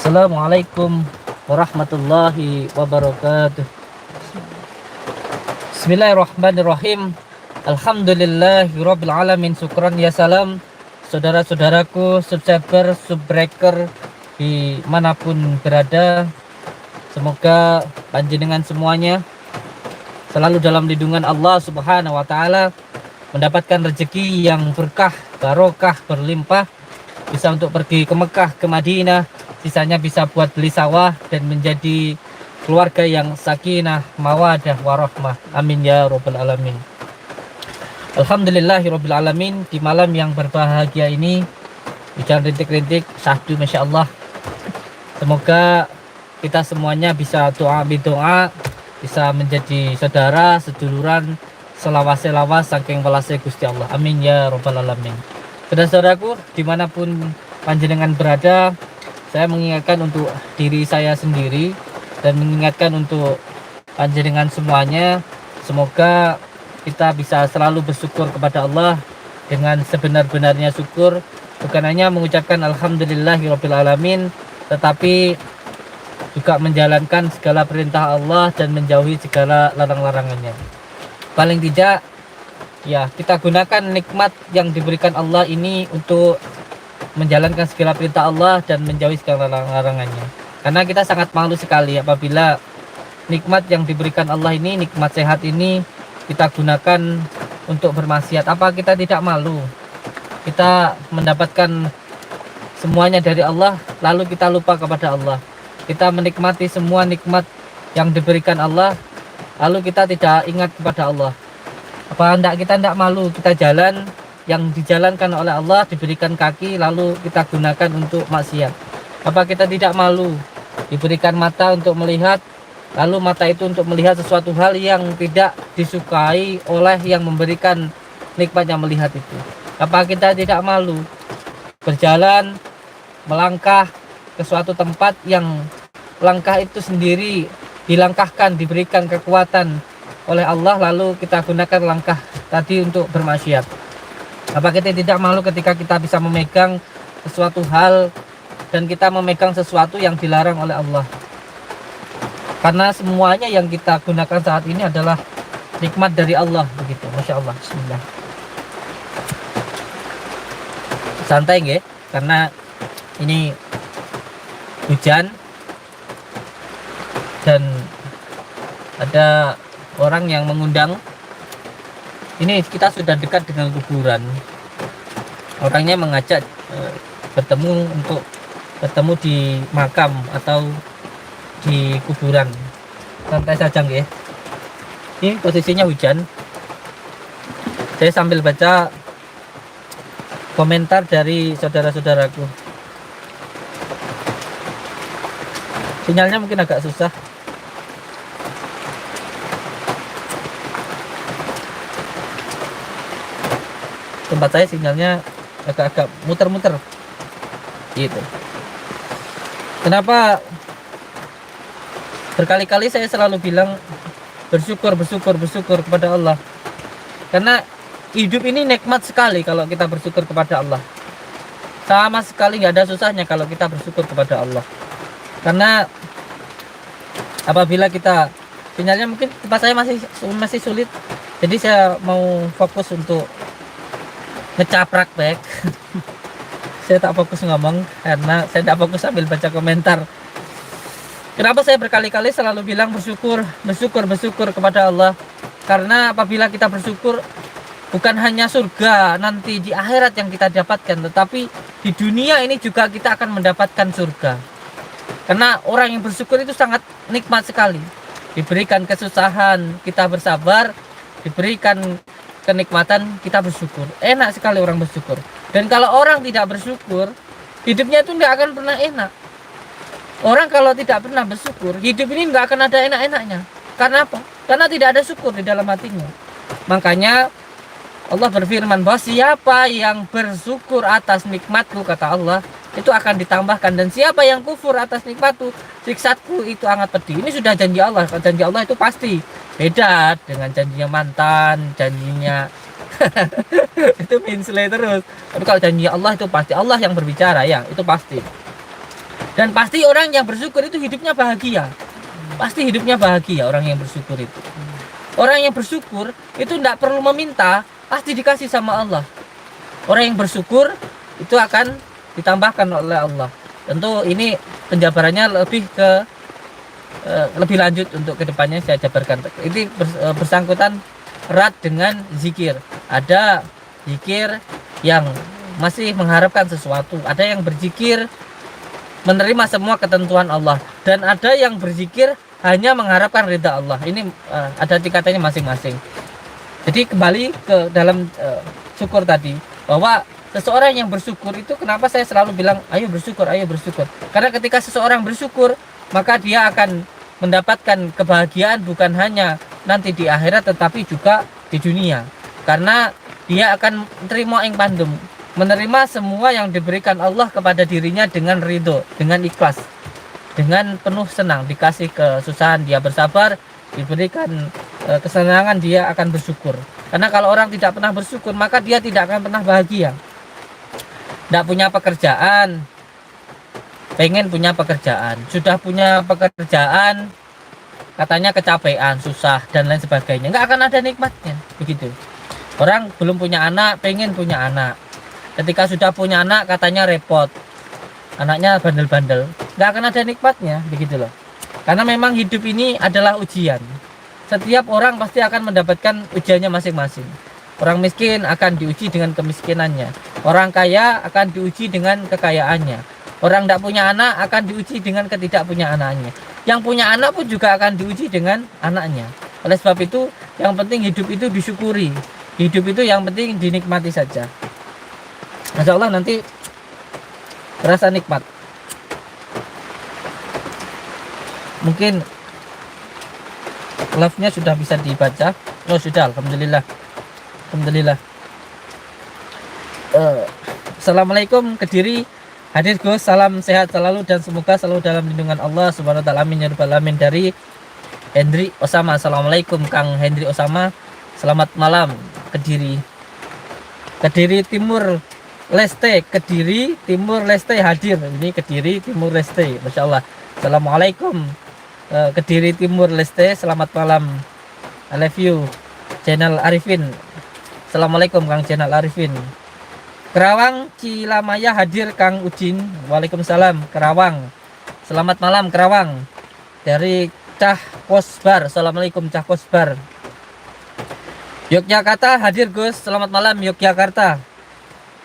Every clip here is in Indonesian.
Assalamualaikum warahmatullahi wabarakatuh. Bismillahirrahmanirrahim. Alhamdulillahirabbil alamin. Syukran ya salam. Saudara-saudaraku, subscriber, subbreaker dimanapun berada, semoga panjenengan semuanya selalu dalam lindungan Allah Subhanahu wa taala, mendapatkan rezeki yang berkah, barokah, berlimpah, bisa untuk pergi ke Mekah, ke Madinah, sisanya bisa buat beli sawah dan menjadi keluarga yang sakinah, mawadah, warahmah. Amin ya rabbal alamin. Alhamdulillahirabbil alamin. Di malam yang berbahagia ini, hujan rintik-rintik, syahdu masya Allah. Semoga kita semuanya bisa doa, bisa menjadi saudara, seduluran, selawas-selawas saking welase Gusti Allah. Amin ya rabbal alamin. Saudara-saudaraku, dimanapun panjenengan berada, saya mengingatkan untuk diri saya sendiri dan mengingatkan untuk panjenengan semuanya, semoga kita bisa selalu bersyukur kepada Allah dengan sebenar-benarnya syukur, bukan hanya mengucapkan alhamdulillahirabbil alamin, tetapi juga menjalankan segala perintah Allah dan menjauhi segala larang-larangannya. Paling tidak ya, kita gunakan nikmat yang diberikan Allah ini untuk menjalankan segala perintah Allah dan menjauhi segala larangannya. Karena kita sangat malu sekali apabila nikmat yang diberikan Allah ini, nikmat sehat ini, kita gunakan untuk bermaksiat. Apa kita tidak malu? Kita mendapatkan semuanya dari Allah, lalu kita lupa kepada Allah. Kita menikmati semua nikmat yang diberikan Allah, lalu kita tidak ingat kepada Allah. Apa kita tidak malu kita jalan yang dijalankan oleh Allah, diberikan kaki lalu kita gunakan untuk maksiat? Apa kita tidak malu diberikan mata untuk melihat, lalu mata itu untuk melihat sesuatu hal yang tidak disukai oleh yang memberikan nikmatnya melihat itu? Apa kita tidak malu berjalan, melangkah ke suatu tempat yang langkah itu sendiri dilangkahkan, diberikan kekuatan oleh Allah, lalu kita gunakan langkah tadi untuk bermaksiat? Apa kita tidak malu ketika kita bisa memegang sesuatu hal dan kita memegang sesuatu yang dilarang oleh Allah? Karena semuanya yang kita gunakan saat ini adalah nikmat dari Allah, begitu. Masya Allah. Bismillah. Santai nggih, karena ini hujan dan ada orang yang mengundang. Ini kita sudah dekat dengan kuburan. Orangnya mengajak bertemu untuk bertemu di makam atau di kuburan. Santai saja nggih. Ini posisinya hujan. Saya sambil baca komentar dari saudara-saudaraku. Sinyalnya mungkin agak susah. Tempat saya sinyalnya agak-agak muter-muter gitu. Kenapa berkali-kali saya selalu bilang bersyukur kepada Allah? Karena hidup ini nikmat sekali kalau kita bersyukur kepada Allah. Sama sekali nggak ada susahnya kalau kita bersyukur kepada Allah. Karena apabila kita, sinyalnya mungkin tempat saya masih sulit, jadi saya mau fokus untuk ngecaprak back. Saya tak fokus ngomong karena saya tak fokus sambil baca komentar. Kenapa saya berkali-kali selalu bilang bersyukur kepada Allah? Karena apabila kita bersyukur, bukan hanya surga nanti di akhirat yang kita dapatkan, tetapi di dunia ini juga kita akan mendapatkan surga. Karena orang yang bersyukur itu sangat nikmat sekali. Diberikan kesusahan, kita bersabar. Diberikan kenikmatan, kita bersyukur. Enak sekali orang bersyukur. Dan kalau orang tidak bersyukur, hidupnya itu tidak akan pernah enak. Orang kalau tidak pernah bersyukur, hidup ini tidak akan ada enak-enaknya. Karena apa? Karena tidak ada syukur di dalam hatinya. Makanya Allah berfirman bahwa siapa yang bersyukur atas nikmatku, kata Allah, itu akan ditambahkan. Dan siapa yang kufur atas nikmatku, siksaku itu sangat pedih. Ini sudah janji Allah. Janji Allah itu pasti. Beda dengan janjinya mantan, janjinya itu minsle terus. Tapi kalau janji Allah itu pasti Allah yang berbicara, ya itu pasti. Dan pasti orang yang bersyukur itu hidupnya bahagia. Pasti hidupnya bahagia orang yang bersyukur itu. Orang yang bersyukur itu tidak perlu meminta, pasti dikasih sama Allah. Orang yang bersyukur itu akan ditambahkan oleh Allah. Tentu ini penjabarannya lebih lanjut untuk kedepannya saya jabarkan. Ini bersangkutan erat dengan zikir. Ada zikir yang masih mengharapkan sesuatu, ada yang berzikir menerima semua ketentuan Allah, dan ada yang berzikir hanya mengharapkan ridha Allah. Ini ada tingkatannya masing-masing. Jadi kembali ke dalam syukur tadi, bahwa seseorang yang bersyukur itu, kenapa saya selalu bilang ayo bersyukur, ayo bersyukur, karena ketika seseorang bersyukur maka dia akan mendapatkan kebahagiaan bukan hanya nanti di akhirat tetapi juga di dunia, karena dia akan terima ing pandem, menerima semua yang diberikan Allah kepada dirinya dengan ridho, dengan ikhlas, dengan penuh senang. Dikasih kesusahan dia bersabar, diberikan kesenangan dia akan bersyukur. Karena kalau orang tidak pernah bersyukur maka dia tidak akan pernah bahagia. Tidak punya pekerjaan, pengen punya pekerjaan, sudah punya pekerjaan katanya kecapean, susah dan lain sebagainya, nggak akan ada nikmatnya. Begitu. Orang belum punya anak, pengen punya anak, ketika sudah punya anak katanya repot, anaknya bandel-bandel, nggak akan ada nikmatnya. Begitu loh. Karena memang hidup ini adalah ujian. Setiap orang pasti akan mendapatkan ujiannya masing-masing. Orang miskin akan diuji dengan kemiskinannya, orang kaya akan diuji dengan kekayaannya, orang tidak punya anak akan diuji dengan ketidakpunya anaknya, yang punya anak pun juga akan diuji dengan anaknya. Oleh sebab itu yang penting hidup itu disyukuri, hidup itu yang penting dinikmati saja. Masya Allah nanti terasa nikmat. Mungkin live-nya sudah bisa dibaca. Oh sudah, alhamdulillah. Alhamdulillah. Assalamualaikum Kediri. Hadir Gus, salam sehat selalu dan semoga selalu dalam lindungan Allah Subhanahu wa taala. Amin ya rabbal alamin. Dari Hendri Osama. Assalamualaikum Kang Hendri Osama. Selamat malam Kediri. Kediri Timur Leste, Kediri Timur Leste hadir. Ini Kediri Timur Leste. Masya Allah. Assalamualaikum Kediri Timur Leste. Selamat malam. I love you. Channel Arifin. Assalamualaikum Kang Channel Arifin. Kerawang Cilamaya hadir Kang Ujin. Waalaikumsalam Kerawang. Selamat malam Kerawang. Dari Cah Kosbar. Assalamualaikum Cah Kosbar. Yogyakarta hadir Gus. Selamat malam Yogyakarta.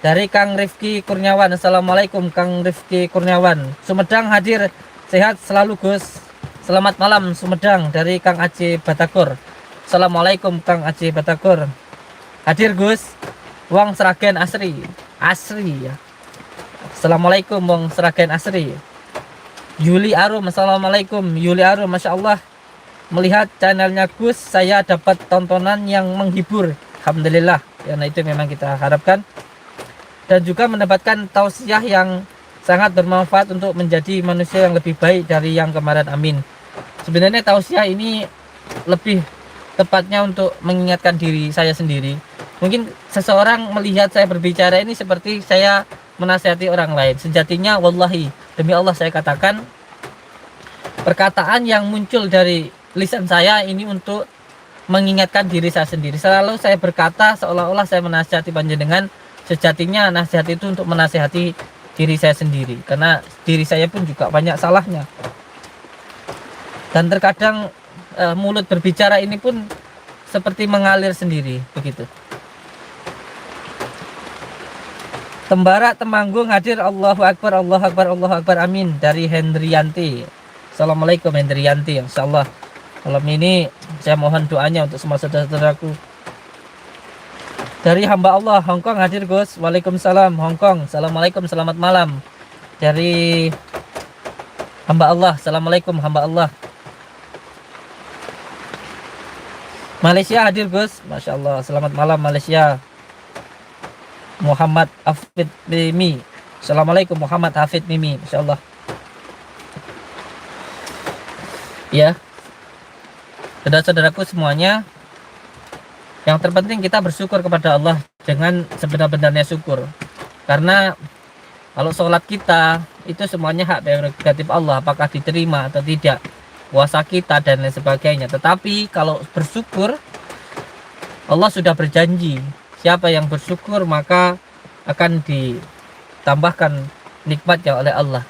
Dari Kang Rifki Kurniawan. Assalamualaikum Kang Rifki Kurniawan. Sumedang hadir, sehat selalu Gus. Selamat malam Sumedang. Dari Kang Aceh Batagor. Assalamualaikum Kang Aceh Batagor. Hadir Gus. Wong Sragen Asri. Asri ya. Assalamualaikum Wong Sragen Asri. Yuli Arum. Assalamualaikum Yuli Arum. Masya Allah, melihat channelnya Gus saya dapat tontonan yang menghibur. Alhamdulillah ya, nah itu memang kita harapkan. Dan juga mendapatkan tausiah yang sangat bermanfaat untuk menjadi manusia yang lebih baik dari yang kemarin. Amin. Sebenarnya tausiah ini lebih tepatnya untuk mengingatkan diri saya sendiri. Mungkin seseorang melihat saya berbicara ini seperti saya menasihati orang lain. Sejatinya wallahi, demi Allah saya katakan, perkataan yang muncul dari lisan saya ini untuk mengingatkan diri saya sendiri. Selalu saya berkata seolah-olah saya menasihati panjenengan. Sejatinya nasihat itu untuk menasihati diri saya sendiri, karena diri saya pun juga banyak salahnya. Dan terkadang mulut berbicara ini pun seperti mengalir sendiri, begitu. Tembara Temanggung hadir. Allahu Akbar, Allahu Akbar, Allahu Akbar, amin. Dari Hendriyanti. Assalamualaikum Hendriyanti. Insyaallah malam ini saya mohon doanya untuk semua saudara-saudaraku. Dari hamba Allah Hongkong hadir Gus. Waalaikumsalam Hongkong. Assalamualaikum, selamat malam. Dari hamba Allah. Assalamualaikum hamba Allah. Malaysia hadir Gus. Masya Allah, selamat malam Malaysia. Muhammad Hafid Mimi. Assalamualaikum Muhammad Hafid Mimi. Masya Allah. Ya, saudara-saudaraku semuanya, yang terpenting kita bersyukur kepada Allah dengan sebenar-benarnya syukur. Karena kalau sholat kita itu semuanya hak prerogatif Allah, apakah diterima atau tidak, puasa kita dan lain sebagainya. Tetapi kalau bersyukur, Allah sudah berjanji, siapa yang bersyukur maka akan ditambahkan nikmatnya oleh Allah.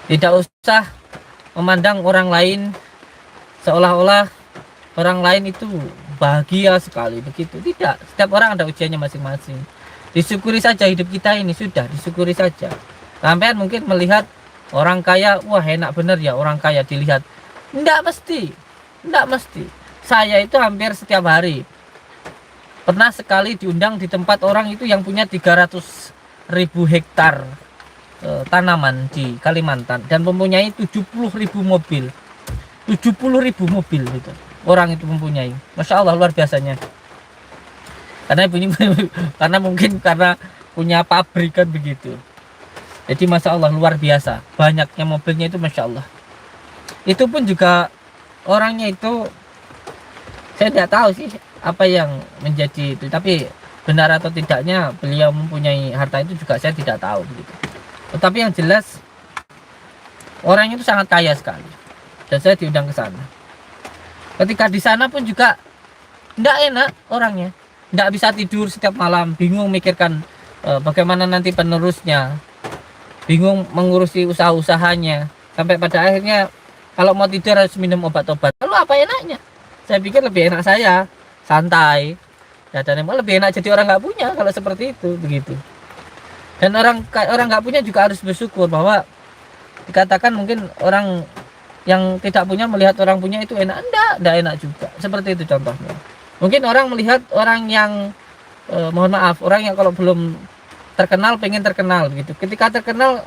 Tidak usah memandang orang lain seolah-olah orang lain itu bahagia sekali begitu. Tidak, setiap orang ada ujiannya masing-masing. Disyukuri saja hidup kita ini, sudah disyukuri saja. Sampai mungkin melihat orang kaya, wah enak bener ya orang kaya dilihat. Enggak mesti, enggak mesti. Saya itu hampir setiap hari pernah sekali diundang di tempat orang itu yang punya 300.000 hektar tanaman di Kalimantan dan mempunyai 70.000 mobil. 70.000 mobil itu orang itu mempunyai. Masya Allah, luar biasanya. Karena karena mungkin karena punya pabrik kan begitu. Jadi Masya Allah, luar biasa banyaknya mobilnya itu, Masya Allah. Itu pun juga orangnya itu saya tidak tahu sih apa yang menjadi itu, tapi benar atau tidaknya beliau mempunyai harta itu juga saya tidak tahu begitu. Tetapi yang jelas orangnya itu sangat kaya sekali dan saya diundang ke sana. Ketika di sana pun juga tidak enak orangnya, tidak bisa tidur setiap malam, bingung mikirkan bagaimana nanti penerusnya, bingung mengurusi usaha-usahanya, sampai pada akhirnya kalau mau tidur harus minum obat-obat. Lalu apa enaknya? Saya pikir lebih enak saya santai, dan emang lebih enak jadi orang nggak punya kalau seperti itu begitu. Dan orang nggak punya juga harus bersyukur bahwa dikatakan mungkin orang yang tidak punya melihat orang punya itu enak, enggak enak juga. Seperti itu contohnya. Mungkin orang melihat orang yang mohon maaf, orang yang kalau belum terkenal pengen terkenal begitu. Ketika terkenal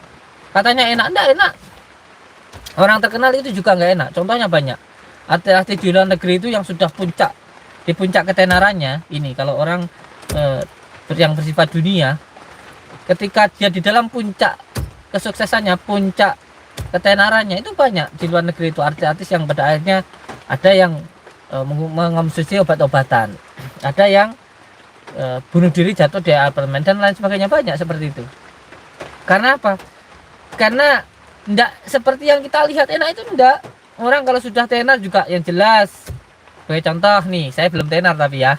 katanya enak, enggak enak. Orang terkenal itu juga nggak enak. Contohnya banyak. Artis-artis di luar negeri itu yang sudah di puncak ketenarannya ini, kalau orang yang bersifat dunia, ketika dia di dalam puncak kesuksesannya, puncak ketenarannya itu banyak di luar negeri itu artis-artis yang pada akhirnya ada yang mengonsumsi obat-obatan, ada yang bunuh diri jatuh di apartemen dan lain sebagainya, banyak seperti itu. Karena apa? Karena enggak seperti yang kita lihat enak itu, enggak. Orang kalau sudah tenar juga yang jelas, sebagai contoh nih, saya belum tenar tapi ya.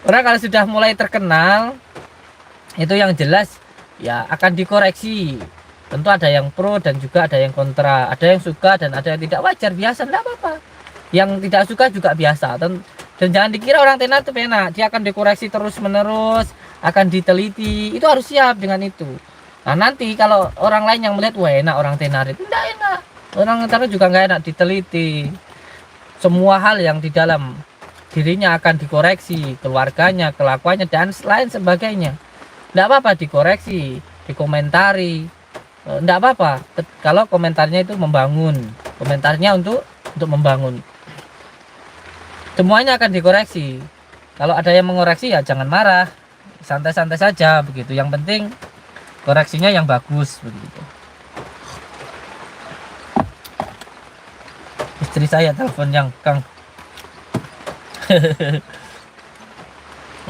Orang kalau sudah mulai terkenal itu yang jelas ya akan dikoreksi. Tentu ada yang pro dan juga ada yang kontra, ada yang suka dan ada yang tidak, wajar, biasa, enggak apa-apa. Yang tidak suka juga biasa. Dan jangan dikira orang tenar itu enak, dia akan dikoreksi terus menerus, akan diteliti, itu harus siap dengan itu. Nah nanti kalau orang lain yang melihat, wah enak orang tenar itu, enggak enak. Orang tenar juga enggak enak, diteliti. Semua hal yang di dalam dirinya akan dikoreksi, keluarganya, kelakuannya dan lain sebagainya. Enggak apa-apa dikoreksi, dikomentari. Enggak apa-apa kalau komentarnya itu membangun, komentarnya untuk membangun. Semuanya akan dikoreksi. Kalau ada yang mengoreksi ya jangan marah, santai-santai saja begitu. Yang penting koreksinya yang bagus begitu. Istri saya telepon yang Kang.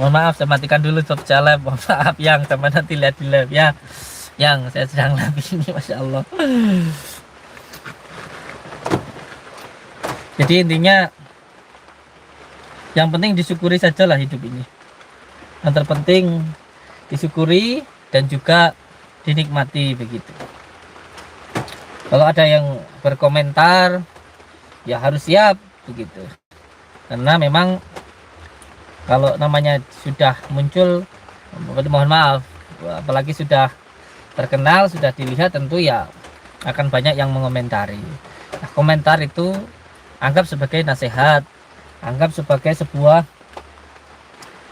Mohon maaf, saya matikan dulu job live. Mohon maaf yang sama, nanti lihat di live ya. Yang saya sedang live ini, Masya Allah. Jadi intinya yang penting disyukuri sajalah hidup ini. Yang terpenting disyukuri dan juga dinikmati begitu. Kalau ada yang berkomentar ya harus siap begitu. Karena memang kalau namanya sudah muncul, mohon maaf, apalagi sudah terkenal, sudah dilihat, tentu ya akan banyak yang mengomentari. Nah, komentar itu anggap sebagai nasihat, anggap sebagai sebuah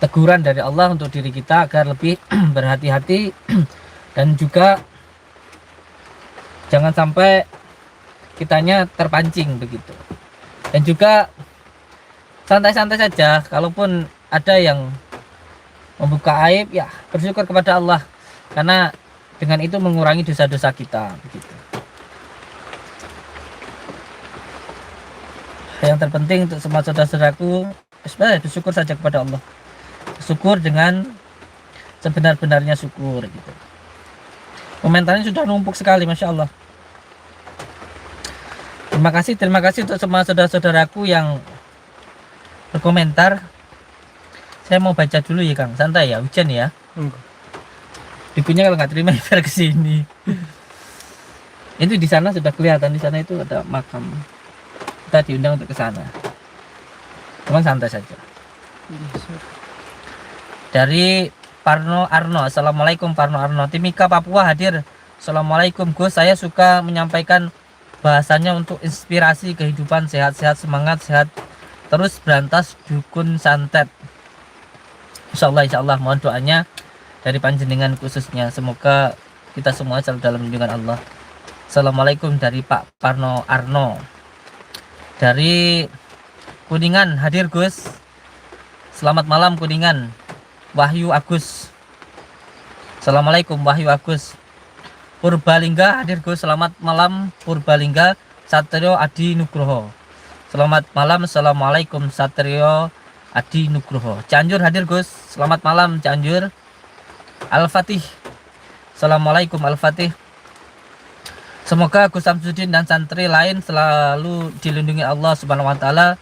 teguran dari Allah untuk diri kita agar lebih berhati-hati dan juga jangan sampai kitanya terpancing begitu. Dan juga santai-santai saja, kalaupun ada yang membuka aib ya bersyukur kepada Allah, karena dengan itu mengurangi dosa-dosa kita begitu. Yang terpenting untuk semua saudara-saudaraku, sebenarnya bersyukur saja kepada Allah. Bersyukur dengan sebenar-benarnya syukur gitu. Komentarnya sudah numpuk sekali, Masya Allah. Terima kasih untuk semua saudara-saudaraku yang berkomentar. Saya mau baca dulu ya Kang, santai ya, hujan ya. Ibunya kalau nggak terima biar ke sini. Itu di sana sudah kelihatan, di sana itu ada makam. Kita diundang untuk ke sana. Cuman santai saja. Dari Parno Arno, Assalamualaikum Parno Arno. Timika Papua hadir. Assalamualaikum Gus, saya suka menyampaikan bahasanya untuk inspirasi kehidupan, sehat-sehat, semangat, sehat terus, berantas dukun santet. Insya Allah mohon doanya dari panjenengan khususnya, semoga kita semua selalu dalam lindungan Allah. Assalamualaikum dari Pak Parno Arno. Dari Kuningan hadir Gus, selamat malam Kuningan. Wahyu Agus, Assalamualaikum Wahyu Agus. Purbalingga hadir Gus, selamat malam Purbalingga. Satrio Adi Nugroho, selamat malam. Assalamualaikum Satrio Adi Nugroho. Cianjur hadir Gus, selamat malam Cianjur. Al-Fatih, Assalamualaikum Al-Fatih. Semoga Gus Samsudin dan santri lain selalu dilindungi Allah Subhanahu wa taala.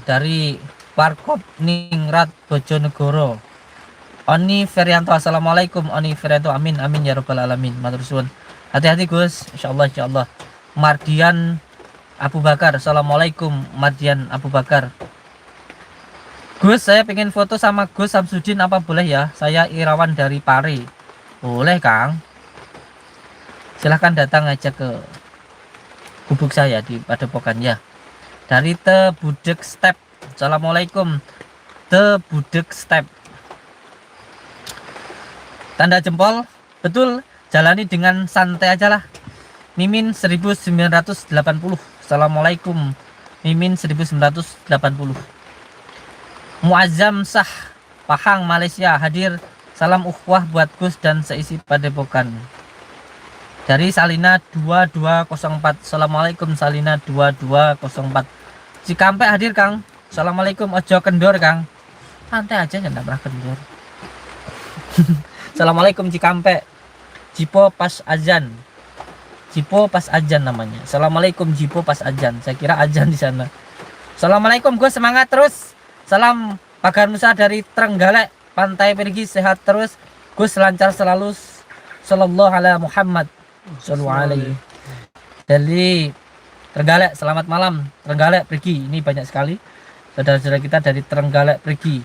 Dari Warkop Ningrat Bojonegoro, Oni Ferianto, Assalamualaikum Oni Ferianto, amin amin ya rabbal alamin. Matur suwun. Hati-hati Gus, insyaallah. Mardian Abu Bakar, Assalamualaikum Mardian Abu Bakar. Gus, saya pengen foto sama Gus Samsudin, apa boleh ya? Saya Irawan dari Pare. Boleh Kang, silahkan datang aja ke gubuk saya di Padepokan ya. Dari The Budek Step, Assalamualaikum The Budek Step. Tanda jempol, betul, jalani dengan santai aja lah. Mimin 1980, Assalamualaikum Mimin 1980. Muazzam Sah Pahang Malaysia hadir, salam ukhuwah buat Gus dan seisi Padepokan. Dari Salina 2204, Assalamualaikum Salina 2204. Cikampek hadir Kang, Assalamualaikum. Ojo kendor Kang, santai aja, jangan pernah kendor. Assalamualaikum Cikampek. Jipo pas azan. Jipo pas azan namanya. Assalamualaikum Jipo pas azan. Saya kira azan di sana. Assalamualaikum Gus, semangat terus. Salam Pagar Nusa dari Trenggalek, Pantai Pergi, sehat terus. Gus lancar selalu. Sallallahu alaihi Muhammad. Sallallahu alaihi. Dari Trenggalek, selamat malam. Trenggalek Pergi, ini banyak sekali saudara-saudara kita dari Trenggalek Pergi.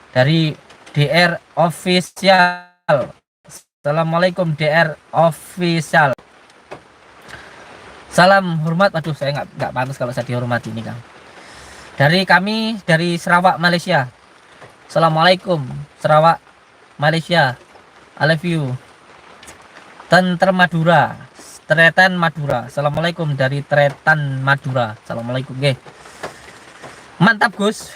Dari DR Official, Assalamualaikum DR Official. Salam hormat. Aduh, saya nggak pantas kalau saya dihormati ini Kang. Dari kami dari Sarawak Malaysia, Assalamualaikum Sarawak Malaysia, I love you. Tenter Madura, Tretan Madura, Assalamualaikum dari Tretan Madura. Assalamualaikum ge. Mantap Gus.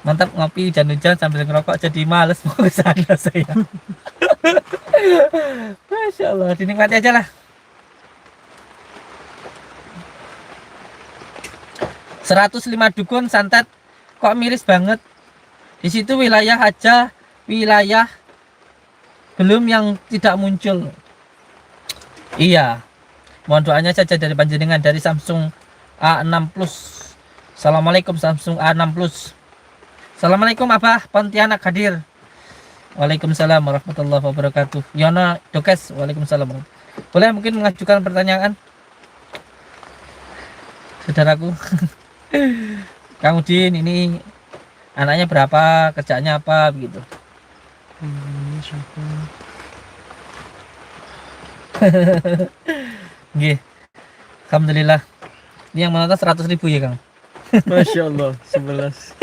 Mantap, ngopi hujan-hujan sambil ngerokok jadi males mau ke sana saya. Masya Allah, dinikmati aja lah. 105 dukun santet kok miris banget. Di situ wilayah aja, wilayah belum yang tidak muncul. Iya, mohon doanya saja dari panjenengan. Dari Samsung A6 Plus, Assalamualaikum Samsung A6 Plus. Assalamualaikum Abah Pontianak hadir. Waalaikumsalam warahmatullahi wabarakatuh. Yona Dokes, waalaikumsalam. Boleh mungkin mengajukan pertanyaan, saudaraku. Kang Udin ini anaknya berapa, kerjanya apa begitu? Nggih. Alhamdulillah. Ini yang menonton 100.000 ya Kang. Masya Allah, 11.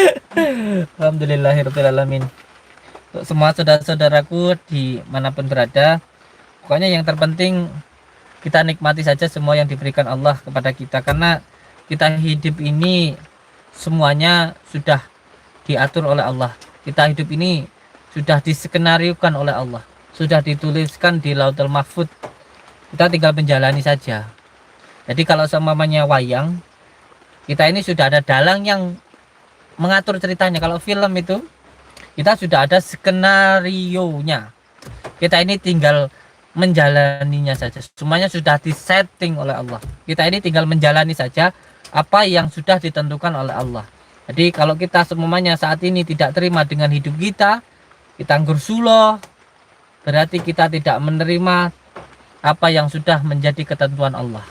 Alhamdulillahirrahmanirrahim. Untuk semua saudara-saudaraku dimanapun berada, pokoknya yang terpenting kita nikmati saja semua yang diberikan Allah kepada kita, karena kita hidup ini semuanya sudah diatur oleh Allah. Kita hidup ini sudah diskenariokan oleh Allah, sudah dituliskan di Lauhul Mahfuz. Kita tinggal menjalani saja. Jadi kalau semuanya wayang, kita ini sudah ada dalang yang mengatur ceritanya. Kalau film itu kita sudah ada skenario nya, kita ini tinggal menjalaninya saja. Semuanya sudah disetting oleh Allah. Kita ini tinggal menjalani saja apa yang sudah ditentukan oleh Allah. Jadi kalau kita semuanya saat ini tidak terima dengan hidup kita anggur sulo, berarti kita tidak menerima apa yang sudah menjadi ketentuan Allah,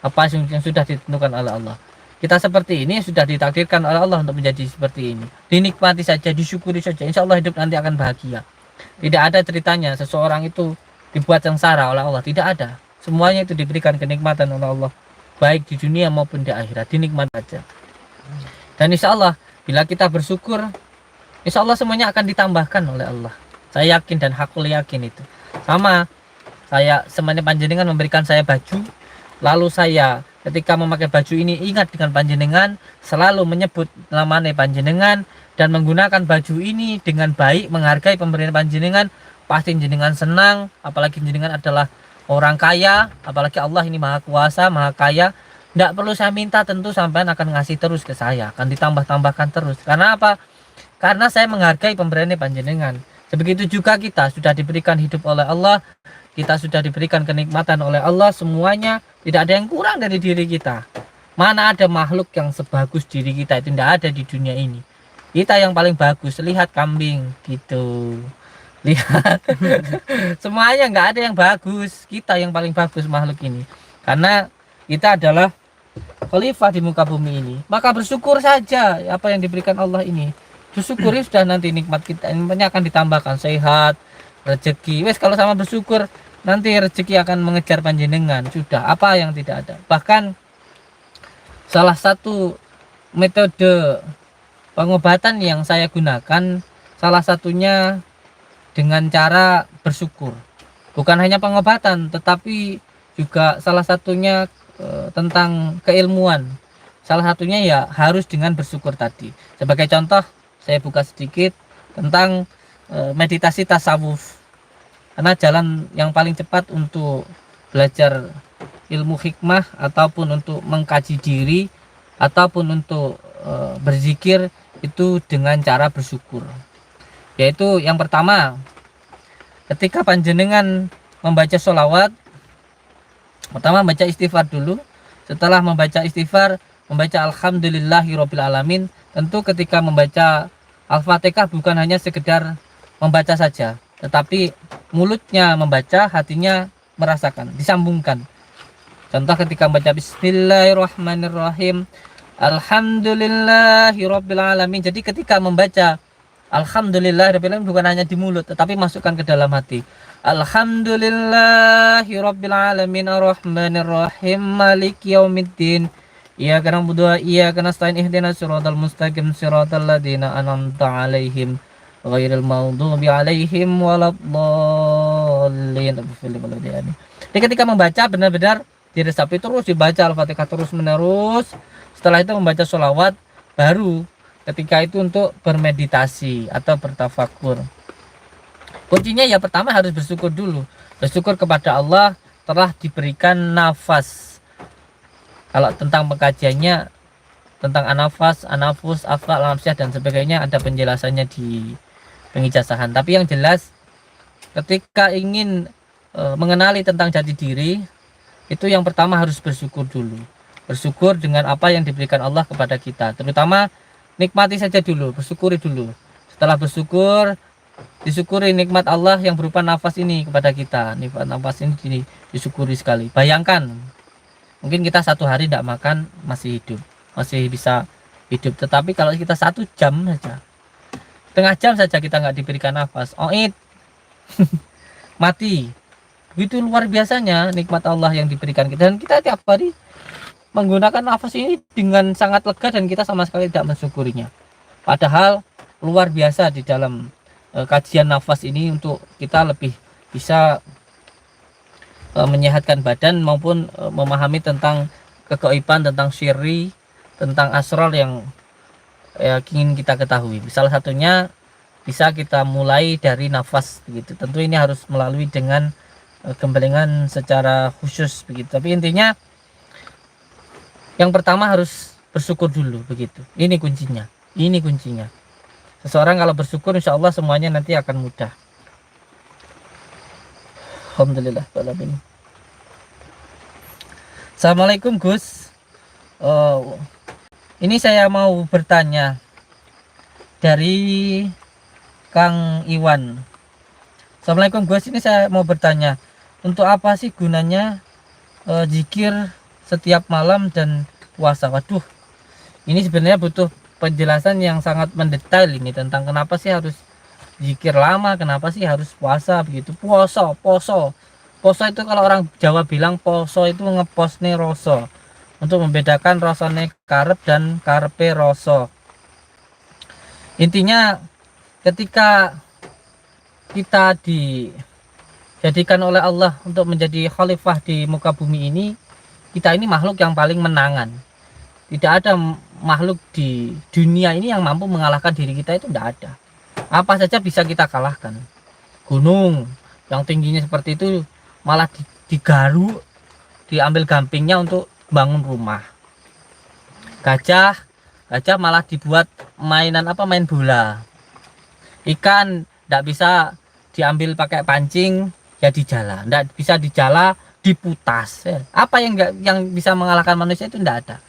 apa yang sudah ditentukan oleh Allah. Kita seperti ini sudah ditakdirkan oleh Allah untuk menjadi seperti ini. Dinikmati saja, disyukuri saja. Insya Allah hidup nanti akan bahagia. Tidak ada ceritanya seseorang itu dibuat sengsara oleh Allah. Tidak ada. Semuanya itu diberikan kenikmatan oleh Allah, baik di dunia maupun di akhirat. Dinikmati saja. Dan insya Allah bila kita bersyukur, insya Allah semuanya akan ditambahkan oleh Allah. Saya yakin dan hakul yakin itu. Sama saya semuanya panjenengan memberikan saya baju, lalu saya ketika memakai baju ini ingat dengan panjenengan, selalu menyebut namanya panjenengan dan menggunakan baju ini dengan baik, menghargai pemberian panjenengan, pasti jenengan senang. Apalagi jenengan adalah orang kaya, apalagi Allah ini maha kuasa, maha kaya. Tidak perlu saya minta, tentu sampean akan ngasih terus ke saya, akan ditambah-tambahkan terus. Karena apa? Karena saya menghargai pemberian panjenengan. Begitu juga kita sudah diberikan hidup oleh Allah, kita sudah diberikan kenikmatan oleh Allah, semuanya tidak ada yang kurang dari diri kita. Mana ada makhluk yang sebagus diri kita, itu tidak ada di dunia ini. Kita yang paling bagus, lihat kambing gitu, lihat semuanya nggak ada yang bagus, kita yang paling bagus makhluk ini. Karena kita adalah khalifah di muka bumi ini, maka bersyukur saja apa yang diberikan Allah ini. Bersyukuri sudah, nanti nikmat kita ini akan ditambahkan sehat, rezeki. Wes kalau sama bersyukur nanti rezeki akan mengejar panjenengan. Sudah, apa yang tidak ada. Bahkan salah satu metode pengobatan yang saya gunakan, salah satunya dengan cara bersyukur. Bukan hanya pengobatan, tetapi juga salah satunya tentang keilmuan. Salah satunya ya harus dengan bersyukur tadi. Sebagai contoh, saya buka sedikit tentang meditasi tasawuf. Karena jalan yang paling cepat untuk belajar ilmu hikmah ataupun untuk mengkaji diri ataupun untuk berzikir itu dengan cara bersyukur. Yaitu yang pertama, ketika panjenengan membaca sholawat, pertama membaca istighfar dulu. Setelah membaca istighfar, membaca alhamdulillahirabbil alamin. Tentu ketika membaca Al-Fatihah bukan hanya sekedar membaca saja, tetapi mulutnya membaca, hatinya merasakan, disambungkan. Contoh ketika membaca Bismillahirrahmanirrahim, Alhamdulillahirabbil alamin. Jadi ketika membaca Alhamdulillahirabbil alamin bukan hanya di mulut, tetapi masukkan ke dalam hati. Alhamdulillahirabbil alamin arrahmanirrahim maliki yaumiddin. Iyyaka na'budu wa iyyaka nasta'in ihdinas siratal mustaqim siratal ladzina an'amta 'alaihim ghairil maghdubi 'alaihim waladdallin. Jadi ketika membaca benar-benar diresapi terus, dibaca Al-Fatihah terus menerus. Setelah itu membaca sholawat, baru ketika itu untuk bermeditasi atau bertafakur. Kuncinya ya pertama harus bersyukur dulu. Bersyukur kepada Allah telah diberikan nafas. Kalau tentang pengkajiannya tentang anafas, anafus, afal, lamsyah dan sebagainya ada penjelasannya di pengijazahan. Tapi yang jelas ketika ingin mengenali tentang jati diri, itu yang pertama harus bersyukur dulu. Bersyukur dengan apa yang diberikan Allah kepada kita. Terutama nikmati saja dulu, bersyukuri dulu. Setelah bersyukur, disyukuri nikmat Allah yang berupa nafas ini kepada kita. Nikmat nafas ini disyukuri sekali. Bayangkan, mungkin kita satu hari tidak makan masih hidup, masih bisa hidup. Tetapi kalau kita 1 jam saja, setengah jam saja kita nggak diberikan nafas, mati. Begitu luar biasanya nikmat Allah yang diberikan kita. Dan kita tiap hari menggunakan nafas ini dengan sangat lega dan kita sama sekali tidak mensyukurinya. Padahal luar biasa di dalam kajian nafas ini untuk kita lebih bisa menyehatkan badan maupun memahami tentang kegaiban, tentang syirri, tentang asrar yang ingin kita ketahui. Salah satunya bisa kita mulai dari nafas begitu. Tentu ini harus melalui dengan gembelengan secara khusus begitu. Tapi intinya yang pertama harus bersyukur dulu begitu. Ini kuncinya. Ini kuncinya. Seseorang kalau bersyukur insya Allah semuanya nanti akan mudah. Alhamdulillah. Assalamualaikum Gus. Oh, ini saya mau bertanya dari Kang Iwan. Assalamualaikum Gus, ini saya mau bertanya, untuk apa sih gunanya zikir setiap malam dan puasa? Waduh, ini sebenarnya butuh penjelasan yang sangat mendetail ini tentang kenapa sih harus zikir lama, kenapa sih harus puasa begitu. Poso itu kalau orang Jawa bilang poso itu ngeposne roso, untuk membedakan rosone karep dan karepe roso. Intinya ketika kita dijadikan oleh Allah untuk menjadi khalifah di muka bumi ini, kita ini makhluk yang paling menangan. Tidak ada makhluk di dunia ini yang mampu mengalahkan diri kita, itu tidak ada. Apa saja bisa kita kalahkan. Gunung yang tingginya seperti itu malah digaru, diambil gampingnya untuk bangun rumah. Gajah malah dibuat mainan main bola. Ikan tidak bisa diambil pakai pancing, ya di jala. Tidak bisa di jala, diputas. Apa yang bisa mengalahkan manusia itu tidak ada.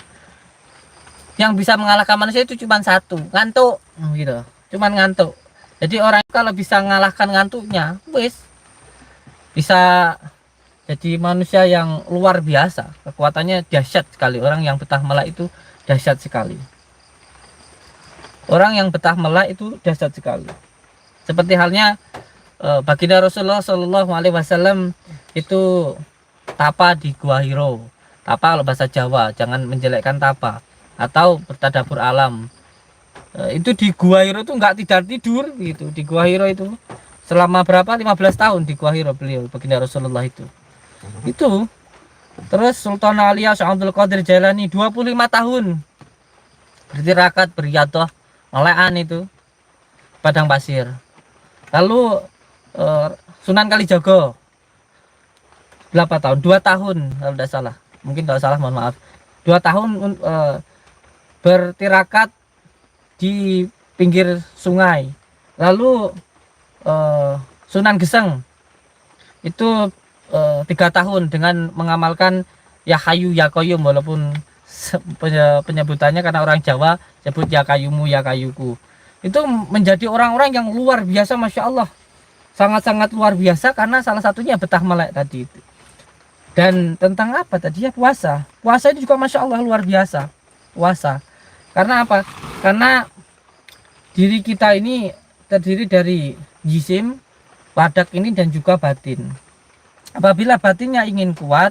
Yang bisa mengalahkan manusia itu cuma satu, ngantuk gitu. Cuman ngantuk. Jadi orang kalau bisa mengalahkan ngantuknya, wis bisa jadi manusia yang luar biasa. Kekuatannya dahsyat sekali. Orang yang betah melek itu dahsyat sekali. Orang yang betah melek itu dahsyat sekali. Seperti halnya baginda Rasulullah Shallallahu Alaihi Wasallam itu tapa di Gua Hiro. Tapa kalau bahasa Jawa, jangan menjelekkan tapa. Atau bertadabur alam. Itu di Gua Hiro itu nggak tidur gitu. Di Gua Hiro itu selama berapa? 15 tahun di Gua Hiro beliau, baginda Rasulullah itu. Terus Sultan Aulia Syekh Abdul Qadir Jailani 25 tahun bertirakat, beriadah, melekan itu padang pasir. Lalu Sunan Kalijaga berapa tahun? 2 tahun kalau tidak salah. Mungkin kalau salah mohon maaf. 2 tahun bertirakat di pinggir sungai. Lalu Sunan Geseng itu 3 tahun dengan mengamalkan ya hayu ya qayyum, walaupun penyebutannya karena orang Jawa sebut ya kayumu ya kayuku. Itu menjadi orang-orang yang luar biasa, Masya Allah, sangat-sangat luar biasa, karena salah satunya betah melek tadi itu. Dan tentang apa tadi ya, puasa itu juga Masya Allah luar biasa. Puasa karena apa? Karena diri kita ini terdiri dari jisim, wadak ini, dan juga batin. Apabila batinnya ingin kuat,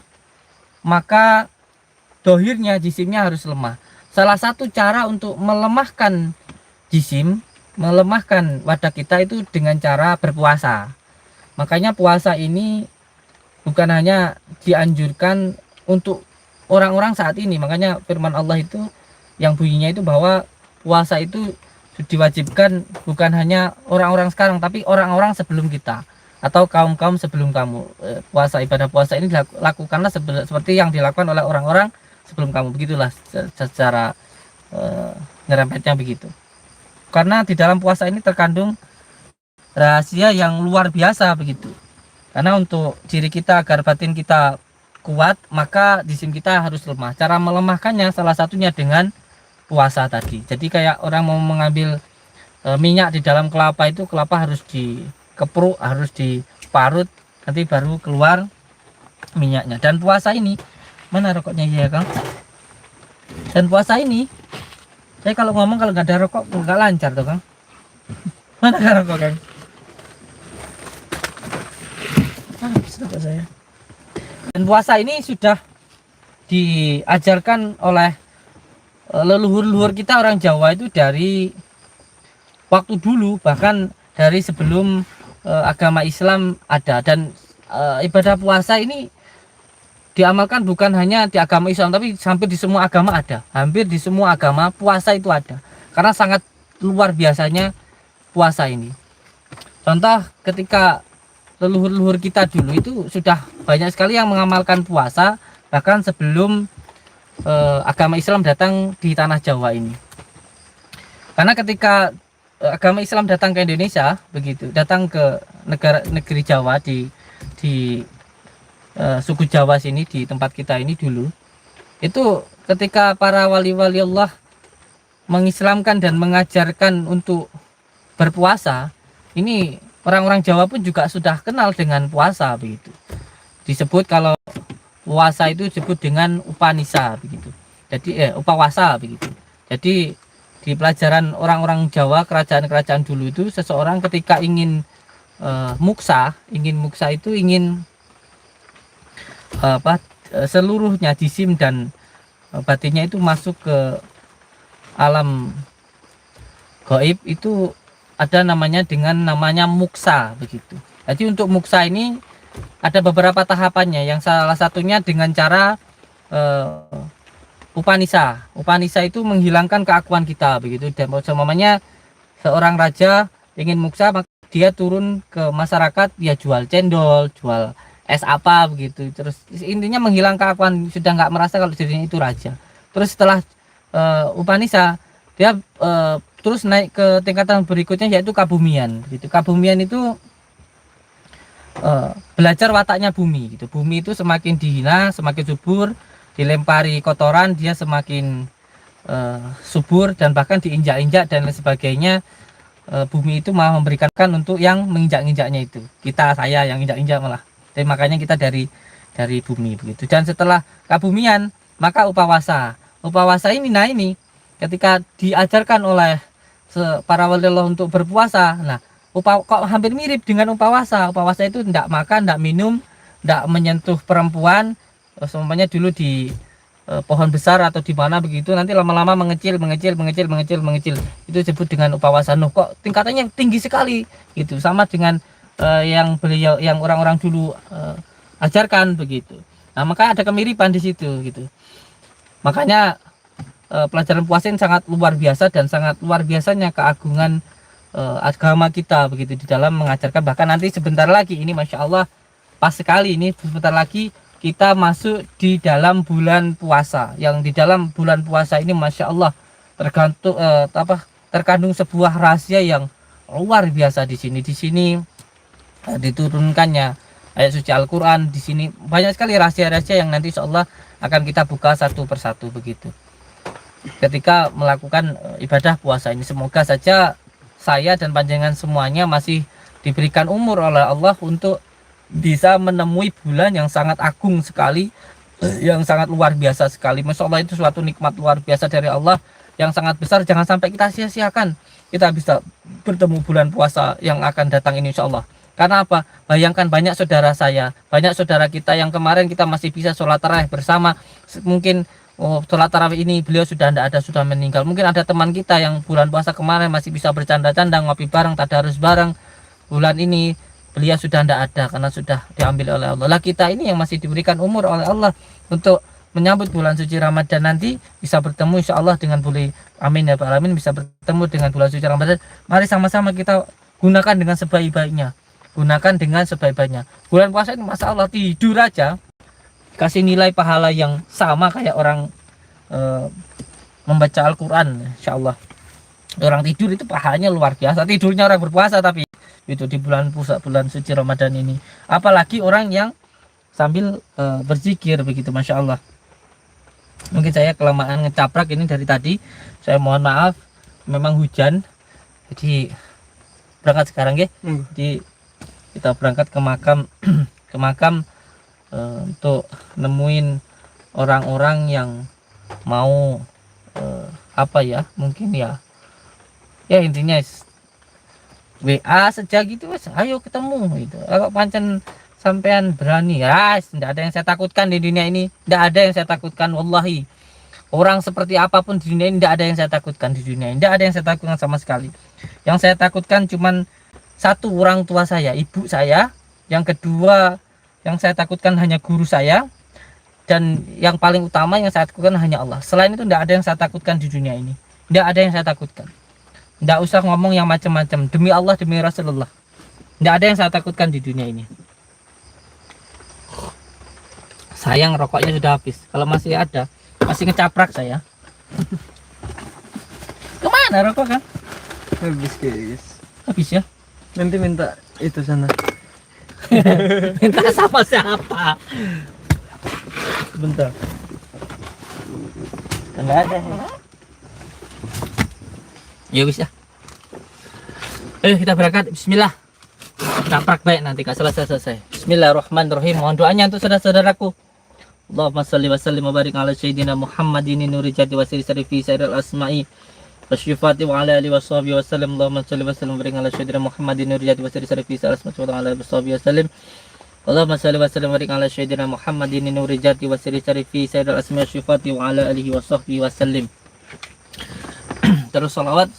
maka dohirnya, jisimnya harus lemah. Salah satu cara untuk melemahkan jisim, melemahkan wadah kita itu dengan cara berpuasa. Makanya puasa ini bukan hanya dianjurkan untuk orang-orang saat ini. Makanya firman Allah itu yang bunyinya itu bahwa puasa itu diwajibkan bukan hanya orang-orang sekarang, tapi orang-orang sebelum kita atau kaum-kaum sebelum kamu. Puasa, ibadah puasa ini lakukanlah seperti yang dilakukan oleh orang-orang sebelum kamu. Begitulah secara nyerempetnya begitu. Karena di dalam puasa ini terkandung rahasia yang luar biasa begitu. Karena untuk diri kita, agar batin kita kuat, maka jisim kita harus lemah. Cara melemahkannya salah satunya dengan puasa tadi. Jadi kayak orang mau mengambil minyak di dalam kelapa itu, kelapa harus dikepruk, harus diparut, nanti baru keluar minyaknya. Dan puasa ini, mana rokoknya ya Kang? Dan puasa ini, saya kalau ngomong kalau nggak ada rokok nggak lancar tuh Kang. Mana ada rokok Kang? Habis saya. Dan puasa ini sudah diajarkan oleh leluhur-leluhur kita orang Jawa itu dari waktu dulu, bahkan dari sebelum agama Islam ada. Dan ibadah puasa ini diamalkan bukan hanya di agama Islam, tapi hampir di semua agama ada. Hampir di semua agama puasa itu ada, karena sangat luar biasanya puasa ini. Contoh, ketika leluhur-leluhur kita dulu itu sudah banyak sekali yang mengamalkan puasa, bahkan sebelum agama Islam datang di tanah Jawa ini. Karena ketika agama Islam datang ke Indonesia, begitu datang ke negeri Jawa, di di suku Jawa sini, di tempat kita ini dulu, itu ketika para wali-wali Allah mengislamkan dan mengajarkan untuk berpuasa, ini orang-orang Jawa pun juga sudah kenal dengan puasa begitu. Disebut kalau puasa itu disebut dengan upanisa begitu. Jadi upawasa begitu. Jadi di pelajaran orang-orang Jawa, kerajaan-kerajaan dulu itu, seseorang ketika ingin muksa itu ingin seluruhnya jisim dan batinnya itu masuk ke alam gaib, itu ada namanya muksa begitu. Jadi untuk muksa ini ada beberapa tahapannya, yang salah satunya dengan cara upanisa. Upanisa itu menghilangkan keakuan kita begitu. Dan umpamanya seorang raja ingin muksa, maka dia turun ke masyarakat, dia jual cendol, jual es apa begitu. Terus intinya menghilang keakuan, sudah nggak merasa kalau dirinya itu raja. Terus setelah upanisa, dia terus naik ke tingkatan berikutnya, yaitu kabumian gitu. Kabumian itu belajar wataknya bumi gitu. Bumi itu semakin dihina, semakin subur, dilempari kotoran, dia semakin subur, dan bahkan diinjak-injak dan lain sebagainya. Bumi itu malah memberikan untuk yang menginjak-injaknya itu. Saya yang injak-injak malah. Jadi makanya kita dari bumi begitu. Dan setelah kabumian, maka upawasa. Upawasa ini, nah ini ketika diajarkan oleh para wali Allah untuk berpuasa, nah kok hampir mirip dengan upawasa. Upawasa itu tidak makan, tidak minum, tidak menyentuh perempuan. Semuanya dulu di pohon besar atau di mana begitu, nanti lama-lama mengecil. Itu disebut dengan upawasa. Kok tingkatannya tinggi sekali gitu, sama dengan yang orang-orang dulu ajarkan begitu. Nah, maka ada kemiripan di situ gitu. Makanya pelajaran puasa ini sangat luar biasa, dan sangat luar biasanya keagungan agama kita begitu di dalam mengajarkan. Bahkan nanti sebentar lagi ini, masya Allah, pas sekali ini sebentar lagi kita masuk di dalam bulan puasa. Yang di dalam bulan puasa ini, masya Allah, terkandung sebuah rahasia yang luar biasa di sini. Di sini diturunkannya ayat suci Al-Quran. Di sini banyak sekali rahasia-rahasia yang nanti insya Allah akan kita buka satu persatu begitu ketika melakukan ibadah puasa ini. Semoga saja saya dan panjenengan semuanya masih diberikan umur oleh Allah untuk bisa menemui bulan yang sangat agung sekali, yang sangat luar biasa sekali. Masya Allah, itu suatu nikmat luar biasa dari Allah yang sangat besar. Jangan sampai kita sia-siakan kita bisa bertemu bulan puasa yang akan datang ini insya Allah. Karena apa? Bayangkan banyak saudara saya, banyak saudara kita yang kemarin kita masih bisa sholat tarawih bersama. Mungkin sholat tarawih ini beliau sudah tidak ada, sudah meninggal. Mungkin ada teman kita yang bulan puasa kemarin masih bisa bercanda-canda, ngopi bareng, tadarus bareng. Bulan ini beliau sudah tidak ada karena sudah diambil oleh Allah. Lah kita ini yang masih diberikan umur oleh Allah untuk menyambut bulan suci Ramadan nanti, bisa bertemu insya Allah dengan bulan, amin ya Pak Alamin, bisa bertemu dengan bulan suci Ramadan. Mari sama-sama kita gunakan dengan sebaik-baiknya. Gunakan dengan sebaik-baiknya. Bulan puasa ini masya Allah, tidur aja kasih nilai pahala yang sama kayak orang membaca Al-Quran. Insya Allah orang tidur itu pahalanya luar biasa. Tidurnya orang berpuasa, tapi itu di bulan puasa, bulan suci Ramadan ini, apalagi orang yang sambil berzikir begitu, masya Allah. Mungkin saya kelamaan ngecaprak ini dari tadi, saya mohon maaf. Memang hujan, jadi berangkat sekarang ya. Jadi kita berangkat ke makam ke makam untuk nemuin orang-orang yang mau mungkin ya intinya WA saja gitu, mas, ayo ketemu gitu. Kalau pancen sampean berani, ya tidak ada yang saya takutkan di dunia ini, tidak ada yang saya takutkan, wallahi. Orang seperti apapun di dunia ini, tidak ada yang saya takutkan di dunia ini, tidak ada yang saya takutkan sama sekali. Yang saya takutkan cuman satu, orang tua saya, ibu saya. Yang kedua yang saya takutkan hanya guru saya, dan yang paling utama yang saya takutkan hanya Allah. Selain itu tidak ada yang saya takutkan di dunia ini, tidak ada yang saya takutkan. Tidak usah ngomong yang macam-macam, demi Allah, demi Rasulullah, tidak ada yang saya takutkan di dunia ini. Sayang rokoknya sudah habis. Kalau masih ada, masih ngecaprak saya. Kemana rokok kan? Habis guys. Habis ya. Nanti minta itu sana. Minta sama siapa? Bentar. Enggak ada. Ya wis ya. Ayo kita berangkat. Bismillah. Kita praktek nanti gak selesai. Bismillahirrahmanirrahim. Mohon doanya untuk saudara-saudaraku. Allahumma salli wa sallim wa barik ala sayyidina Muhammadin nuri jati wa siri sarifi sairil asma'i wasyifati wa ala alihi wa sahbihi wa sallam. Allahumma salli wa sallim wa barik ala sayyidina Muhammadin nuri jati wa siri sarifi sairil asma'i wa ala alihi wa sahbihi wa sallam. Allahumma salli wa sallim wa barik ala sayyidina Muhammadin nuri jati wa siri sarifi sairil asma'i wasyifati wa ala alihi wa sahbihi wa sallam. Terus salawat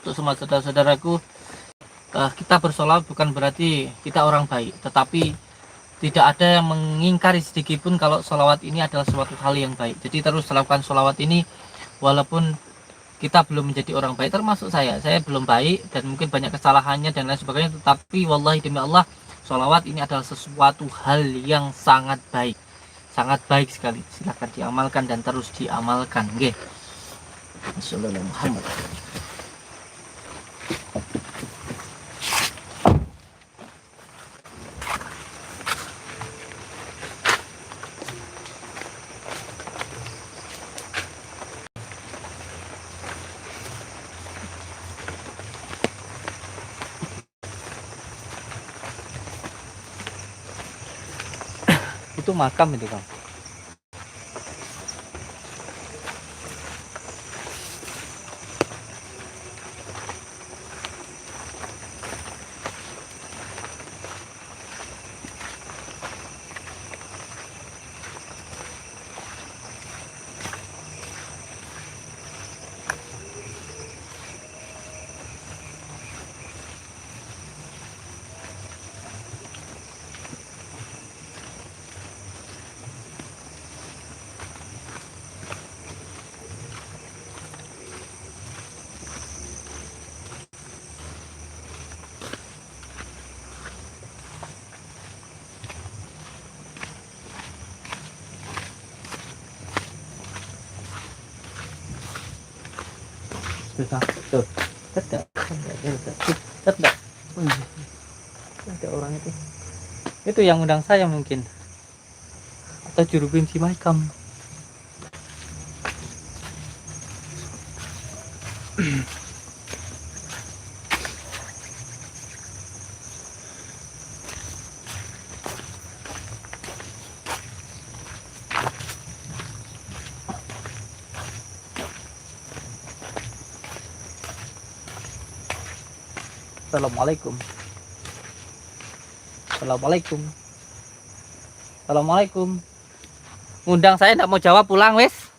untuk semua saudara-saudaraku. Kita bersolawat bukan berarti kita orang baik, tetapi tidak ada yang mengingkari sedikit pun kalau solawat ini adalah suatu hal yang baik. Jadi terus lakukan solawat ini walaupun kita belum menjadi orang baik, termasuk saya belum baik dan mungkin banyak kesalahannya dan lain sebagainya, tetapi wallahi demi Allah solawat ini adalah sesuatu hal yang sangat baik sekali. Silahkan diamalkan dan terus diamalkan. Nggih. Sallallahu Muhammad. Itu makam itu Kang. Tuh. Tidak. Ada orang itu. Itu yang undang saya mungkin. Atau juru kunci makam. Assalamualaikum. Assalamualaikum. Assalamualaikum. Ngundang saya enggak mau jawab, pulang wes.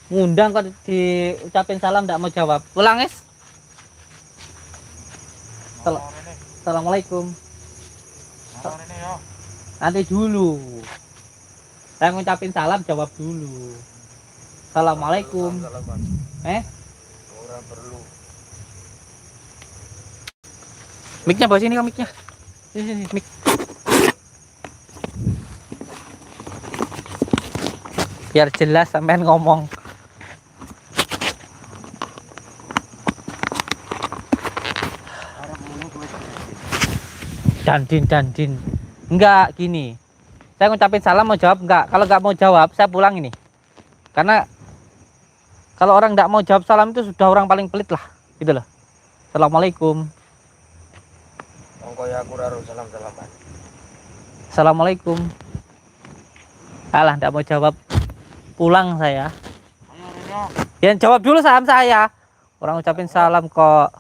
Ngundang kok diucapin salam enggak mau jawab. Pulang wes. Assalamualaikum. Nanti dulu. Saya ngucapin salam, jawab dulu. Assalamualaikum. Orang perlu. Mic-nya bawa sini, mic-nya. Sini, mic. Biar jelas sampean ngomong. Dandin. Enggak, gini. Saya ngucapin salam mau jawab enggak? Kalau enggak mau jawab, saya pulang ini. Karena kalau orang enggak mau jawab salam itu sudah orang paling pelit lah, gitu loh. Assalamualaikum. Ongkoy aku raro salam-salaman. Assalamualaikum. Alah, enggak mau jawab. Pulang saya. Ayo Reno. Ya jawab dulu salam saya. Orang ucapin salam kok.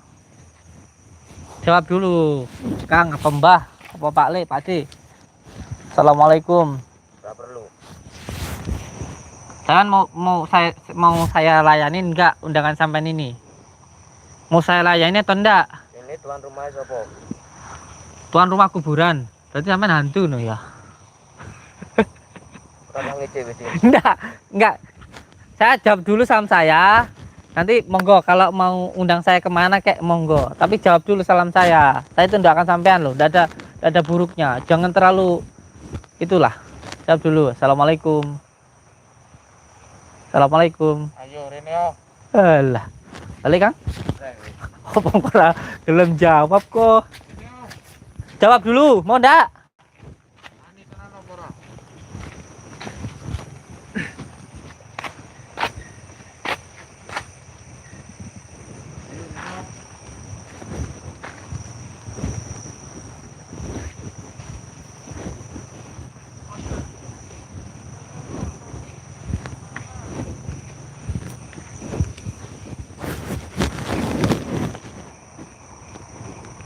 Jawab dulu. Kang, apa Mbah? Apa Pak Le, Pak D? Assalamualaikum. Enggak perlu. Jangan mau saya layanin enggak undangan sampean ini? Mau saya layani atau enggak? Ini tuan rumah siapa? Tuan rumah kuburan. Berarti sampean hantu no ya? Orang ngece wis. Enggak. Saya jawab dulu salam saya. Nanti monggo kalau mau undang saya kemana kayak monggo. Tapi jawab dulu salam saya. Saya itu enggak akan sampean loh. Enggak ada buruknya. Jangan terlalu itulah. Jawab dulu. Assalamualaikum. Assalamualaikum. Ayo Reno. Alah. Balik Kang. Apa ora gelem jawab kok. Jawab dulu, mau ndak? Ani tenan apa ora?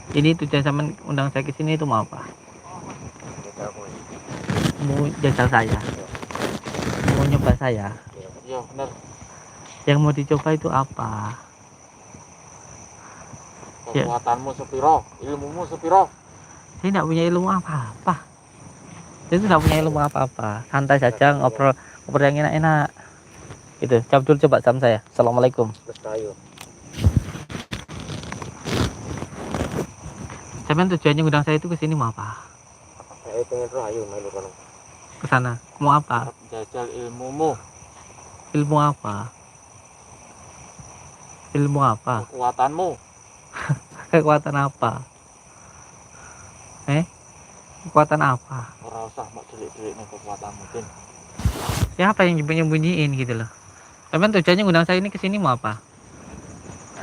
Ini tujuan sampean undang saya ke sini itu mau apa? Jajal kowe. Mau jajal saya, mau nyoba saya. Iya, bener. Yang mau dicoba itu apa? Ya. Kekuatanmu sepiro, ilmumu sepiro. Saya tidak punya ilmu apa-apa. Saya tidak punya ilmu apa-apa. Santai saja ngobrol yang enak-enak. Itu, jawab dulu coba sama saya. Assalamualaikum. Wis ayo. Sampean tujuannya undang saya itu ke sini mau apa? Saya pengen roh ayo melu kono. Ke sana. Mau apa? Jajal ilmumu, Ilmu apa? Ilmu apa? kekuatanmu. Kekuatan apa? Kekuatan apa? Ora usah mak delik-delik ning kekuatanmu, Din. Siapa yang nyembunyiin gitu loh? Sampean tujuannya undang saya ini ke sini mau apa?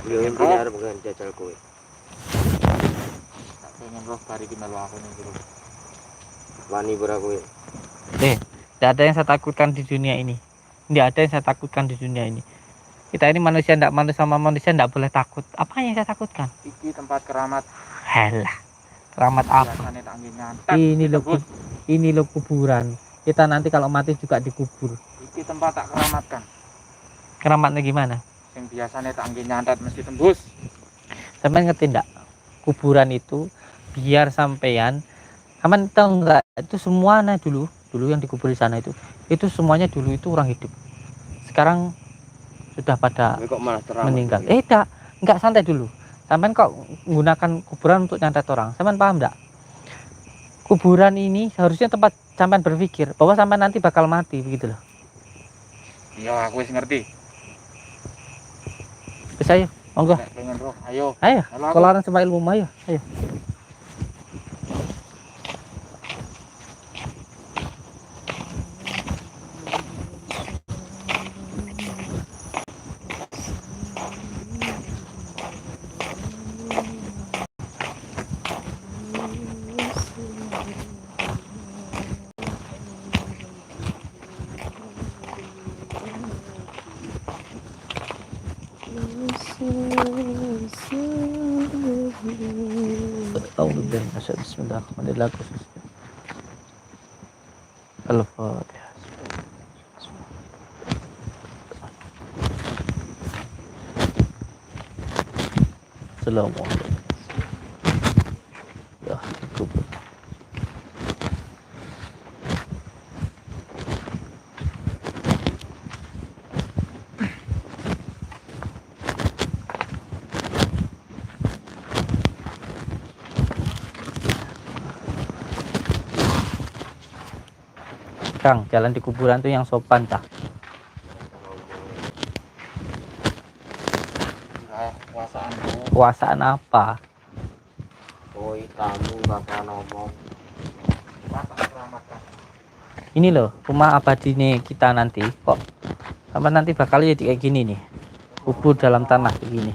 Yo intine arep nggon jajal kowe. Tak pengen roh bari ki melu aku ning jero. Wani ora kowe. Tidak ada yang saya takutkan di dunia ini. Tidak ada yang saya takutkan di dunia ini. Kita ini manusia, tidak manusia sama manusia tidak boleh takut. Apa yang saya takutkan? Iki tempat keramat. Helah, keramat apa? Biasane tak nggih nyantet. Ini loh kuburan. Kita nanti kalau mati juga dikubur. Iki tempat tak keramatkan. Keramatnya gimana? Sing biasane tak nggih nyantet mesti tembus. Sampean ngerti enggak? Kuburan itu biar sampean, sampean tahu enggak? Itu semuanya dulu yang dikubur di sana itu semuanya dulu itu orang hidup. Sekarang sudah pada Kowe kok malah teramat. meninggal. Enggak santai dulu. Sampean kok menggunakan kuburan untuk nyantet orang? Sampean paham enggak? Kuburan ini seharusnya tempat sampean berpikir bahwa sampean nanti bakal mati begitu loh. Iya, aku wis ngerti. Bisa ayo, monggo. Nek pengen roh, ayo. Ayo, Melu aku. kolaran sama ilmu ayo. Bismillahirrahmanirrahim. Al-Fatihah. Assalamualaikum. Ya, cukup. Kang, jalan di kuburan tuh yang sopan cah. Kuasaanmu. Kuasaan apa? Oi, kamu bakal ngomong. Kuasa keramatkan. Ini loh rumah abadi nih kita nanti. Kok sampai nanti bakal jadi kayak gini nih, kubur dalam tanah kayak gini.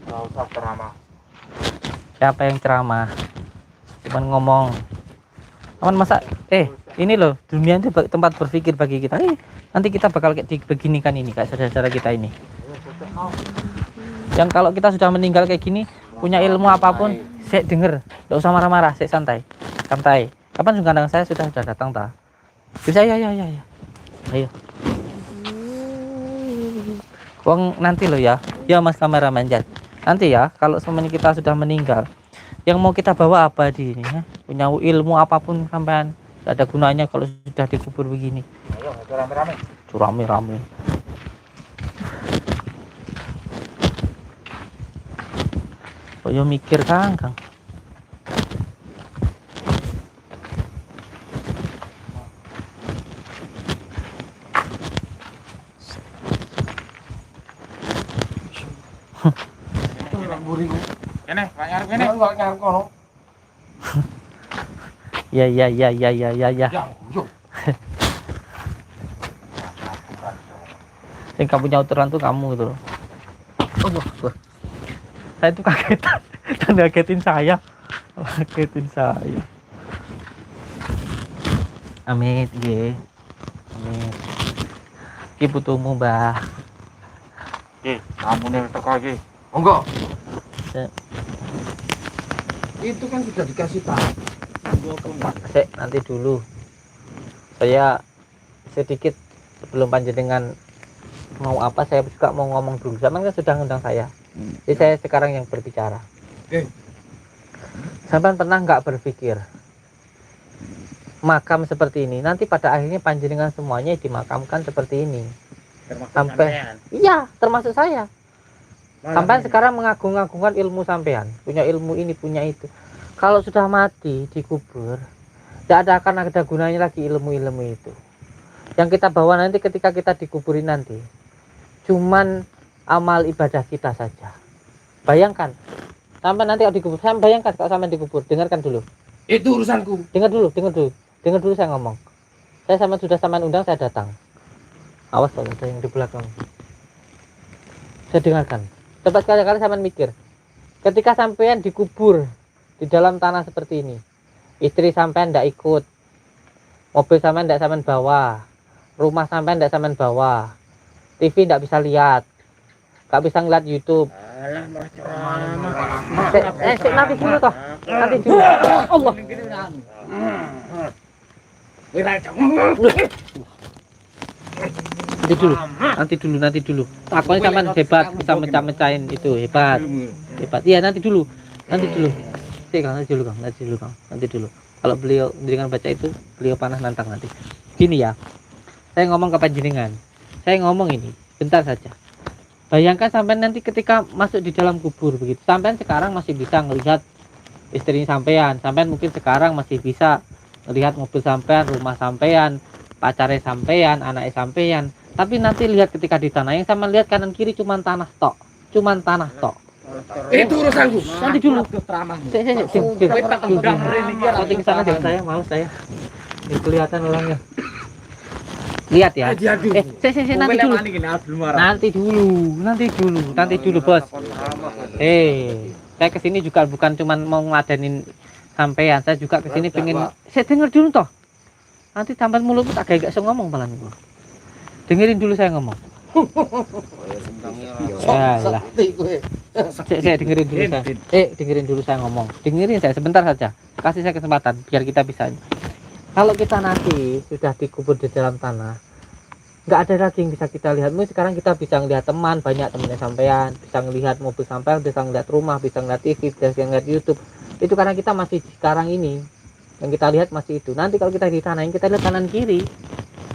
Enggak usah ceramah. Siapa yang ceramah? Cuman ngomong. Aman masa ini loh dunia itu tempat berpikir bagi kita. Nanti kita bakal kayak beginikan ini kayak saudara-saudara kita ini. Yang kalau kita sudah meninggal kayak gini, punya ilmu apapun, saya denger, nggak usah marah-marah, saya santai. Kapan sungguh saya sudah datang ta? Bisa ya. Ayo. Wong nanti loh ya Mas kameraman Jan. Nanti ya kalau semuanya kita sudah meninggal, yang mau kita bawa abadi ini ya, punya ilmu apapun sampean gak ada gunanya kalau sudah dikubur begini. Ayo, rame-rame. Rame-rame. Oh yo mikir Kang. Kene, Pak Nyarep kene. Enggak nyarep kono. Ya ya ya ya ya ya ya. Ya, yo. Yang kamu punya aturan tuh kamu gitu loh. Oh, wah. Saya tuh kagetan dan ngagetin saya. Ngagetin saya. Amit, nggih. Amit. Iki putumu, Mbah. Kamu nih teko iki. Monggo. Sik, Itu kan sudah dikasih tahu. sik, nanti dulu. Saya sedikit sebelum panjenengan mau apa, saya juga mau ngomong dulu. Sampean kan sudah ngundang saya. Jadi saya sekarang yang berbicara. Oke. Sampean pernah nggak berpikir makam seperti ini nanti pada akhirnya panjenengan semuanya dimakamkan seperti ini? Sampai iya, termasuk saya. Sampai sekarang mengagung-agungkan ilmu sampean, punya ilmu ini, punya itu. Kalau sudah mati dikubur, tidak akan ada gunanya lagi ilmu-ilmu itu. Yang kita bawa nanti ketika kita dikuburin nanti, cuman amal ibadah kita saja. Bayangkan, sampai nanti kalau dikubur, saya bayangkan kalau sampai dikubur, dengarkan dulu. Itu urusanku. Dengar dulu saya ngomong. Saya sudah sampean undang, saya datang. Awas kalau ada yang di belakang. Saya dengarkan. Coba sekali-kali sampean mikir. Ketika sampean dikubur di dalam tanah seperti ini, istri sampean tidak ikut, mobil sampean tidak sampean bawa, rumah sampean tidak sampean bawa, TV tidak bisa lihat, nggak bisa ngeliat YouTube. Nanti dulu toh, nanti dulu. Allah. Nanti dulu. Pokoknya sampean hebat, bisa mecah-mecahin itu, hebat. Iya, nanti dulu. Sih, Kang, nanti dulu. Kalau beliau dengan baca itu, beliau panah nantang nanti. Gini ya. Saya ngomong ke panjenengan. Saya ngomong ini, bentar saja. Bayangkan sampean nanti ketika masuk di dalam kubur begitu. Sampean sekarang masih bisa melihat istri sampean. Sampean mungkin sekarang masih bisa melihat mobil sampean, rumah sampean, pacarnya sampean, anaknya sampean. Tapi nanti lihat ketika di tanah, yang sama lihat kanan kiri cuman tanah tok. Itu urusanku. Nanti dulu. Nanti ke sana dengan saya, mau saya. Ini kelihatan orangnya. Lihat ya. Nanti dulu, Bos. Saya kesini juga bukan cuman mau ngeladenin sampean, saya juga kesini pengen. Saya denger dulu toh. Nanti sampai mulutku tak gak iso ngomong malah niku. Dengerin dulu saya ngomong. Alah. Saya dengerin dulu saya. Dengerin dulu saya ngomong. Dengerin saya sebentar saja. Kasih saya kesempatan biar kita bisa. Kalau kita nanti sudah dikubur di dalam tanah, nggak ada lagi yang bisa kita lihat. Mungkin sekarang kita bisa ngelihat teman, banyak temannya sampean, bisa ngelihat mobil sampean, bisa ngelihat rumah, bisa ngelihat TV, bisa ngelihat YouTube. Itu karena kita masih sekarang ini yang kita lihat masih itu. Nanti kalau kita di tanah, yang kita lihat kanan kiri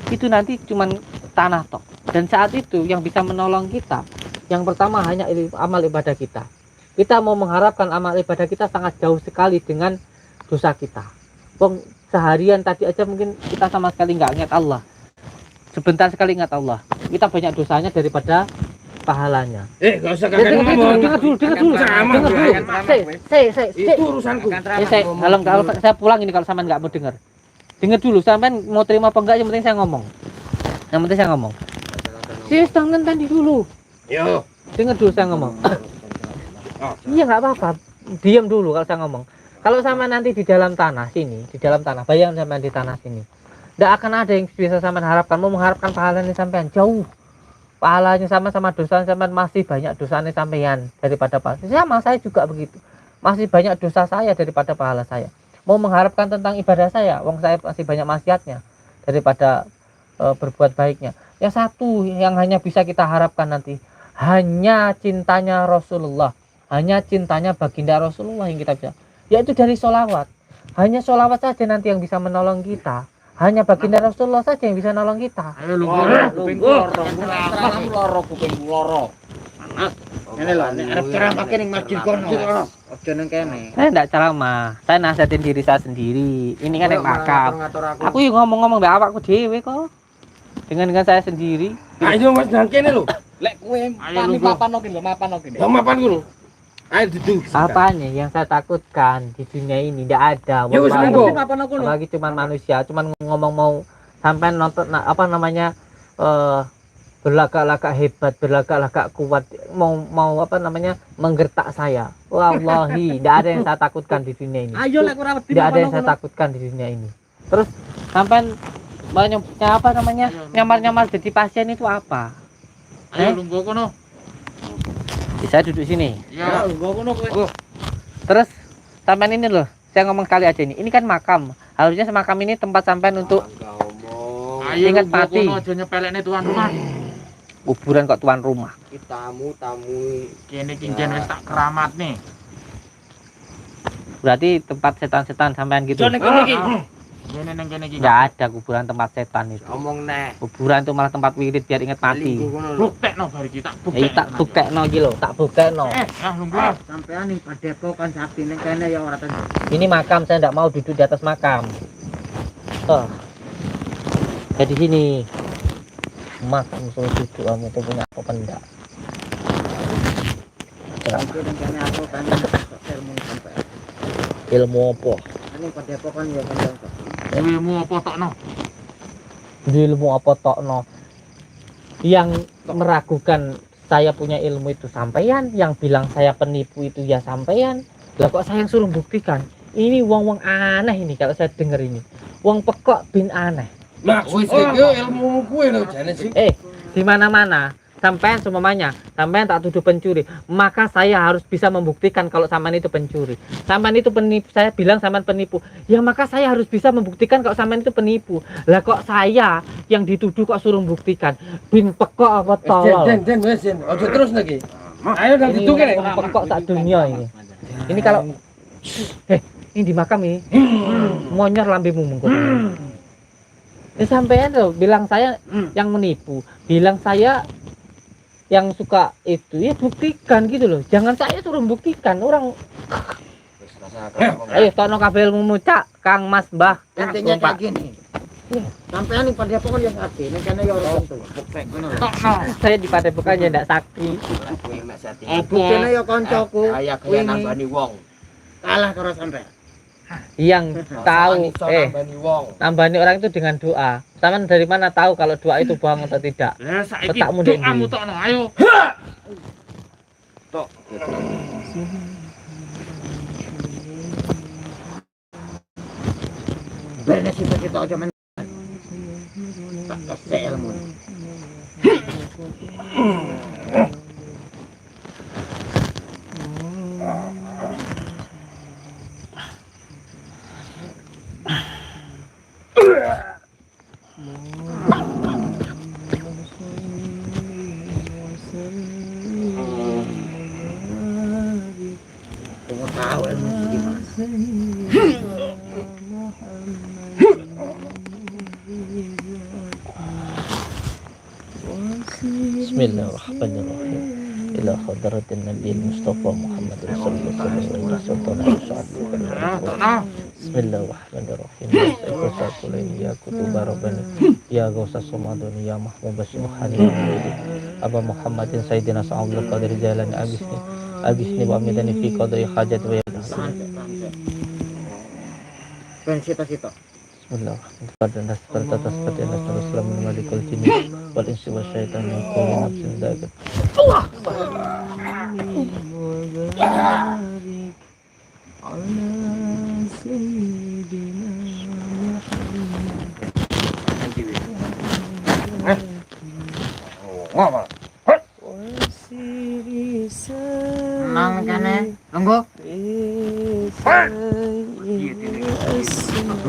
itu nanti cuman tanah tok. Dan saat itu yang bisa menolong kita, yang pertama hanya amal ibadah kita. Kita mau mengharapkan amal ibadah kita sangat jauh sekali dengan dosa kita. Wong seharian tadi aja mungkin kita sama sekali nggak ingat Allah. Sebentar sekali ingat Allah. Kita banyak dosanya daripada pahalanya. Gak usah kakak ngomong. Dengar dulu. Itu urusanku. Kalau saya pulang ini kalau sampean nggak mau dengar. Dengar dulu, sampean mau terima apa enggak, yang penting saya ngomong. Sis, tadi dulu. Yo. Dengar dulu saya ngomong. Iya nggak apa-apa. Diam dulu kalau saya ngomong. Kalau sama nanti di dalam tanah sini, bayangkan sampean di tanah sini. Tidak akan ada yang bisa sampean harapkan. Mau mengharapkan pahalanya sampean jauh. Pahalanya sama dosa sampean masih banyak dosanya sampean daripada pahala. Sama saya juga begitu. Masih banyak dosa saya daripada pahala saya. Mau mengharapkan tentang ibadah saya, wong saya masih banyak maksiatnya daripada berbuat baiknya. Yang satu yang hanya bisa kita harapkan nanti, hanya cintanya Rasulullah, hanya cintanya baginda Rasulullah yang kita bisa, yaitu dari sholawat. Hanya sholawat saja nanti yang bisa menolong kita. Hanya baginda Rasulullah saja yang bisa menolong kita. Ayo lu kuping loro. Ini lho, arep ceramah kene masjid kono. Aja nang kene. Saya enggak ceramah. Saya nasihatin diri saya sendiri. Ini kan yang makam. Aku yang ngomong-ngomong mbak awakku dhewe kok. Dengan saya sendiri. Ayo Mas nang kene lho. Lek kowe mapan kene lho. Ya mapan ku lho. Ayo duduk. Apanya yang saya takutkan di dunia ini? Tidak ada. Ya wis Wallahi. monggo. Apalagi cuma manusia, cuma ngomong mau sampai nonton apa namanya berlagak-lagak hebat, berlagak-lagak kuat, mau apa namanya menggertak saya. Wallahi, tidak ada yang saya takutkan di dunia ini. Ayo lek ora wedi. Tidak ada yang saya takutkan di dunia ini. Terus sampai banyak apa namanya nyamar-nyamar jadi pasien itu apa? Ayo lungguh kono. Saya duduk sini. Ya lungguh kono kowe. Terus sampean ini loh, saya ngomong sekali aja ini. Ini kan makam. Harusnya makam ini tempat sampean untuk Ayo ingat lungguh mati. kono aja nyepelekne tuan rumah. Kuburan kok tuan rumah. Tamu Kene kincen wis tak keramat nih. Berarti tempat setan-setan sampean gitu. Jone kene iki. Kene nang kene iki. Nggak ada kuburan tempat setan itu. ngomong neh. Kuburan itu malah tempat wirid biar ingat mati. Buktekno bar iki tak Ya tak buktekno iki lho, tak buktekno. lungguh. Sampean ning padepokan sakti ning kene ya ora tentu. Ini makam, saya tidak mau duduk di atas makam. Oh. Saya di sini. Makam suruh duduk kamu tuh punya apa enggak? Sampai ning kene aku kan ilmu sampean. Ilmu apa? Ning padepokan ya kan. Ilmu apa tokno? Ilmu apa tokno? Yang meragukan saya punya ilmu itu sampean, yang bilang saya penipu itu ya sampean. Lah kok saya yang suruh buktikan? Ini wong-wong aneh ini kalau saya dengar ini. Wong pekok bin aneh. Maksudnya yo ilmu kuwe lho jane sih. Di mana-mana sampean semuanya, sampean tak tuduh pencuri, maka saya harus bisa membuktikan kalau sampean itu pencuri. Sampean itu penipu, saya bilang sampean penipu. Ya maka saya harus bisa membuktikan kalau sampean itu penipu. Lah kok saya yang dituduh kok suruh membuktikan? Bin pekok apa tolol? Den wis den. Ojo terus lagi. Ayo dan Ini duduk kene. wong pekok sak dunia ini. Ini kalau ini di makam ini monyor lambemu mengko. Ya sampean tuh bilang saya yang menipu, bilang saya yang suka itu, ya buktikan gitu loh. Jangan saya suruh buktikan orang. Ayo tono kabel memucak Kang Mas Mbah. Intinya Pak. kayak gini. Sampean ning padepokan ya sakti ning kene ya ora tentu. Buktek ngono. Tokno. Saya di padepokan ya ndak sakti. Buktine ya kancaku. Kayak kaya nambani wong. Kalah karo sampean. Yang tahu Nambani wong. nambani orang itu dengan doa. Taman dari mana tahu kalau doa itu bohong atau tidak? Lah saiki Petakmu ndek ndi? doamu tokno. Ayo. Tok. Benes itu kita aja men. Tak ilmu. Tunggu tahu ilmu gimana. Bismillahirrahmanirrahim. Ila hadratin Nabi Mustafa Muhammad sallallahu alaihi wasallam. Tokno. Bismillahirrahmanirrahim. Ya kutuba rabbana ya gausa samadun ya mahmud basyuhani Aba Muhammadin sayyidina sallallahu alaihi jalan abisni wa midani fi qadri hajat wa ya Ben sita-sita. Bismillahirrahmanirrahim. Seperti Nabi Islam malikul jinni wal insi wa syaitan min kulli nafsin dha'iqat. Nang kene. Tunggu.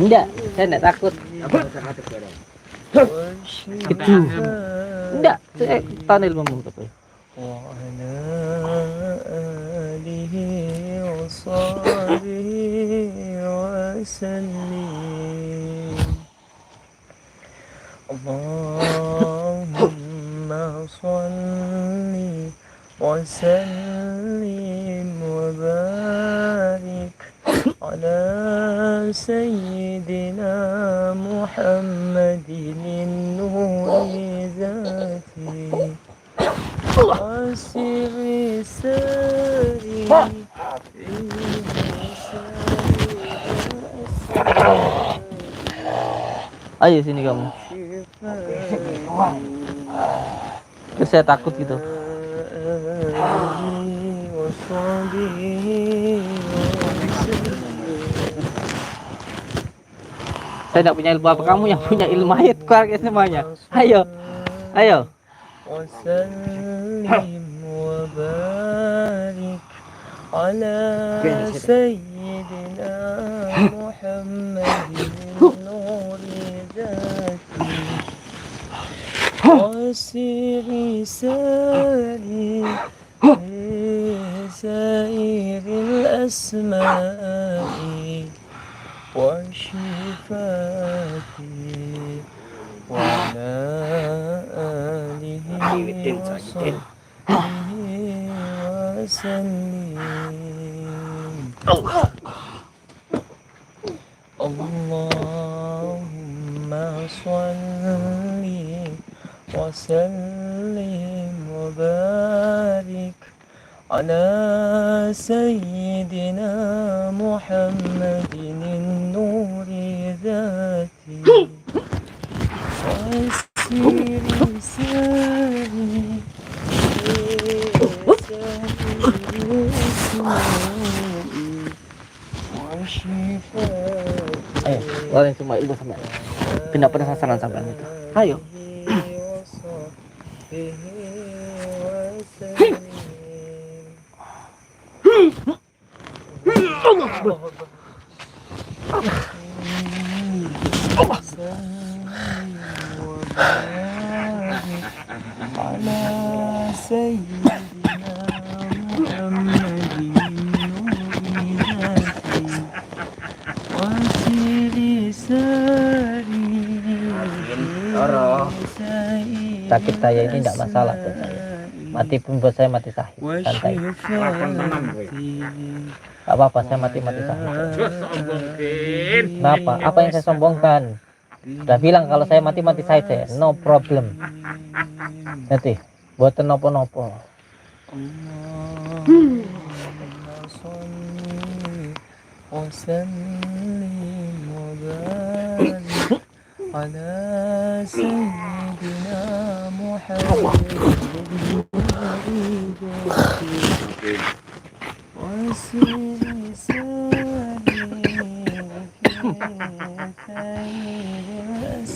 Enggak, saya enggak takut. Itu. Enggak, saya tahu ilmu betul. Allahumma salli wa sallim wa barik ala sayyidina Muhammadin nuri zati wa sirri sari Ayo sini kamu. Terus saya takut gitu. Saya tidak punya ilmu apa, kamu yang punya ilmu, ayat keluarga semuanya. Ayo, ayo. وسلم وبارك على سيدنا محمد النور ذاتي وسر ساري سائر الأسماء وشفاتي وعلى آله وصحبه وسلم. اللهم صل وسلم وبارك على سيدنا محمد النور ذاتي وسير ساري Ayo, keluarin semua ilmu sampai pindah pada sasaran sampai itu. Ayo. على سيدنا محمد وسير ساري Sakit saya ini tidak masalah buat saya. Mati pun buat saya mati sahih, santai. Gak apa-apa, saya mati sahih. Kenapa? Apa yang saya sombongkan? Sudah bilang kalau saya mati saja, no problem. Nanti buatan nopo-nopo. على سيدنا محمد وسير ساري خير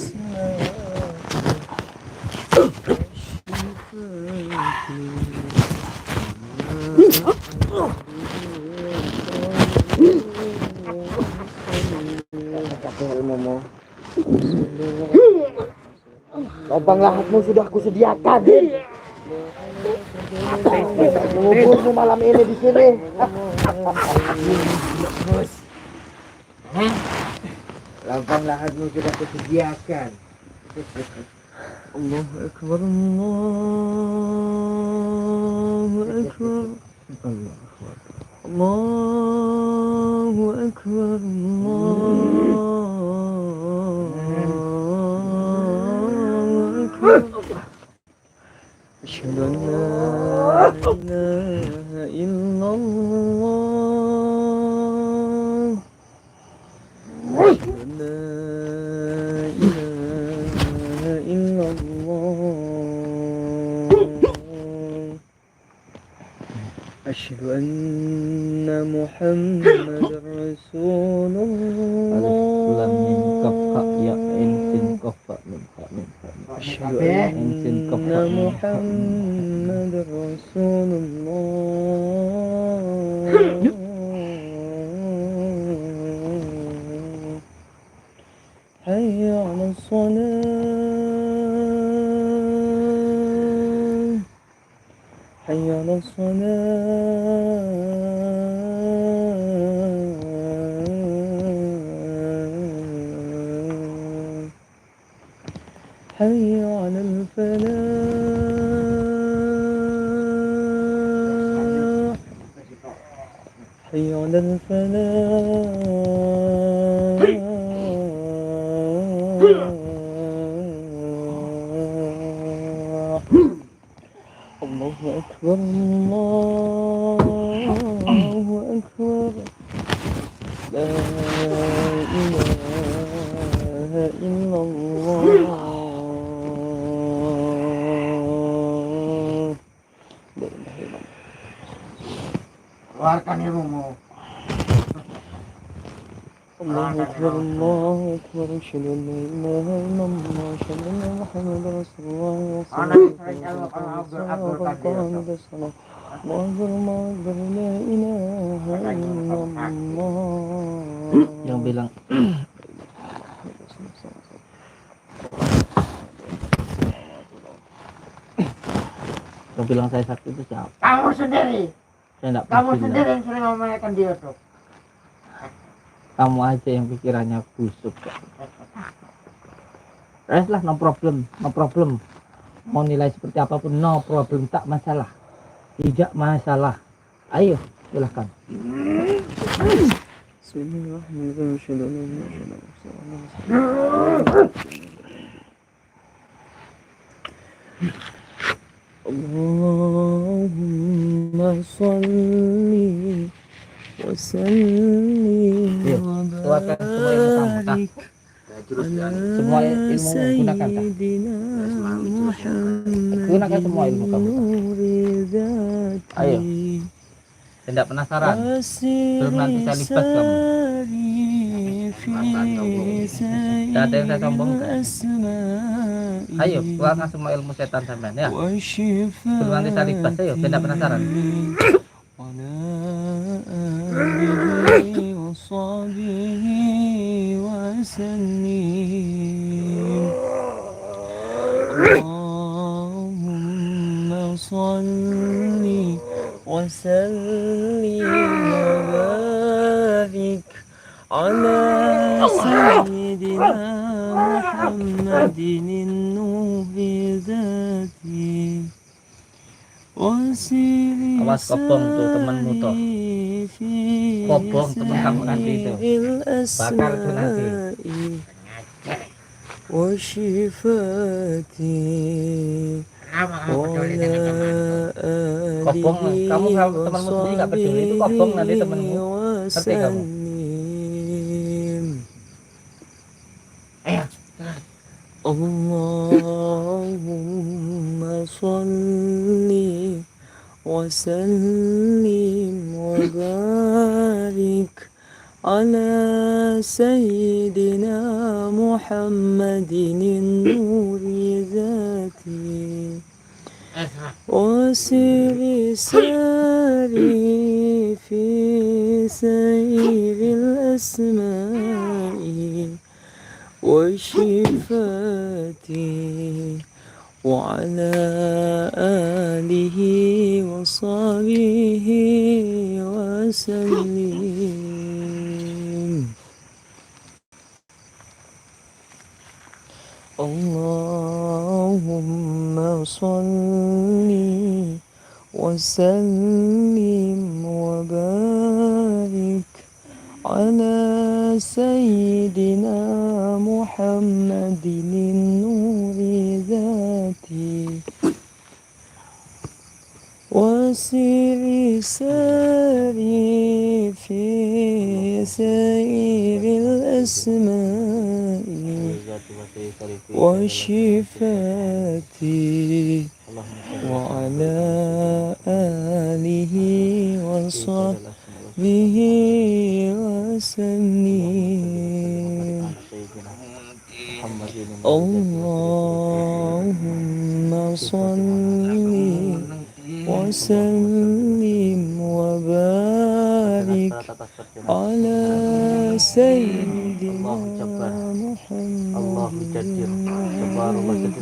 Ilmumu. Lubang lahatmu sudah aku sediakan, Din. Menguburmu malam ini di sini. Lubang lahatmu sudah aku sediakan. الله أكبر الله أكبر الله أكبر الله أكبر أشهد أن لا إله إلا الله أشهد أن لا إله إلا الله أشهد أن محمد رسول الله أشهد أن محمد رسول الله حي على الصلاة حي على الصلاة حي على الفلاح حي على الفلاح الله أكبر الله أكبر لا إله إلا الله Keluarkan ilmumu. الله أكبر الله أكبر أشهد أن لا إله إلا الله أشهد أن محمدا رسول الله Anak saya kalau Abdul Qadir. الله أكبر الله أكبر لا إله إلا الله Yang bilang yang bilang saya sakti itu siapa? Kamu sendiri. Saya enggak Kamu bilang. sendiri yang sering memenangkan dia tuh. Kamu aja yang pikirannya busuk. Lah, no problem, no problem. Mau nilai seperti apapun, no problem, tak masalah. Tidak masalah. Ayo, silahkan. بسم الله الرحمن الرحيم أشهد أن لا إله إلا الله اللهم صل وسلم Keluarkan semua ilmu kamu, tak? Semua ilmu gunakan, tak? Gunakan semua ilmu kamu, tak? Ayo. Tidak penasaran? Belum nanti saya libat kamu. Tidak ada yang saya sombongkan. Ayo, keluarkan semua ilmu setan sampean, ya. Belum nanti saya libat, ayo. Tidak penasaran? Allahumma salli وسلم وبارك على سيدنا محمد النور ذاته Awas kobong tuh temanmu tuh. Kobong teman kamu nanti itu. Bakar tuh nanti. وشفاتي Kobong, kamu kalau temanmu sendiri nggak peduli, itu kobong nanti temanmu. Ngerti kamu? Allahumma salli wa sallim wa barik ala sayyidina Muhammadin nuri zati وسر ساري في سير الأسماء وشفاتي وعلى آله وصحبه وسلم اللهم صل وسلم وبارك على سيدنا محمد النور ذاته وسر ساري في سير الأسماء وشفاتي وعلى آله وصحبه وسلم اللهم صل وسلم وبارك على سيدنا محمد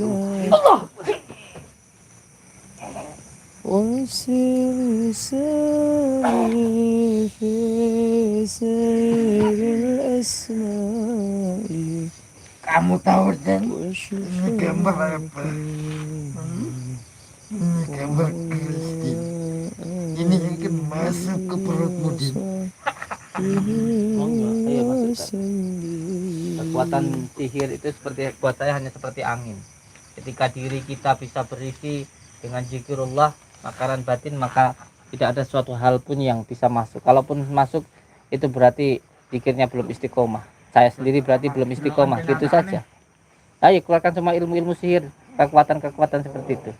وسر ساري في سير الأسماء Kamu tahu dan ini وشفاتي gambar apa? Ini gambar Kristin. Ini yang akan masuk ke perutmu Din. Kekuatan sihir itu seperti buat saya hanya seperti angin. Ketika diri kita bisa berisi dengan zikirullah, makanan batin, maka tidak ada suatu hal pun yang bisa masuk. Kalaupun masuk, itu berarti zikirnya belum istiqomah. Saya sendiri berarti belum istiqomah, gitu saja. Ayo keluarkan semua ilmu-ilmu sihir, kekuatan-kekuatan seperti itu.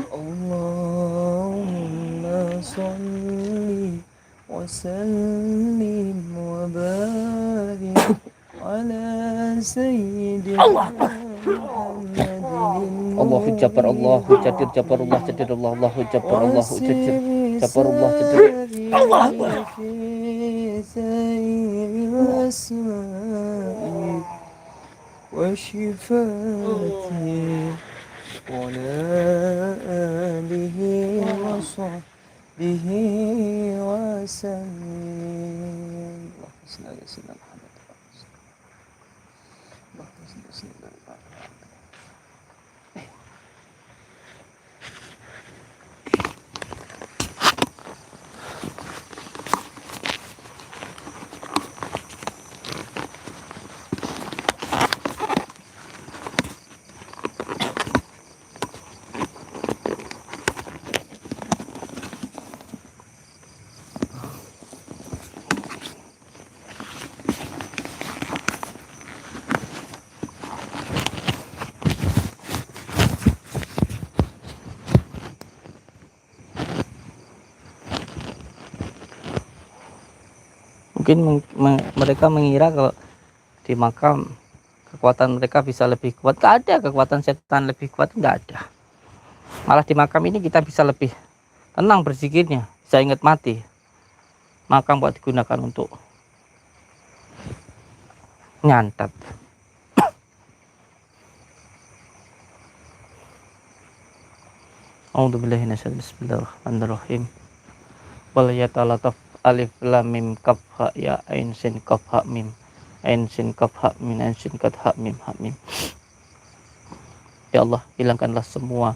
Allahumma salli wa sallim wa barik ala sayyidina Muhammadin Allahu Jabbar, Allahu Jadir, Jabbar Allah, Jadir Allah, Allahu Jabbar, Allahu Jadir, Jabbar Allah, Jadir. Allah Akbar. وشفاته وعلى آله وصحبه وسلم. اللهم صل على سيدنا محمد. اللهم صل على سيدنا محمد. Mungkin mereka mengira kalau di makam kekuatan mereka bisa lebih kuat. Gak ada kekuatan setan lebih kuat, nggak ada. Malah di makam ini kita bisa lebih tenang berzikirnya, bisa ingat mati. Makam buat digunakan untuk nyantet. A'udzubillahi minasyaitonir rajim. Bismillahirrahmanirrahim. Wal yatalataf alif lam mim kaf ha ya ain sin kaf ha mim ain sin kaf ha min ain sin kaf ha mim ha mim. Ya Allah, hilangkanlah semua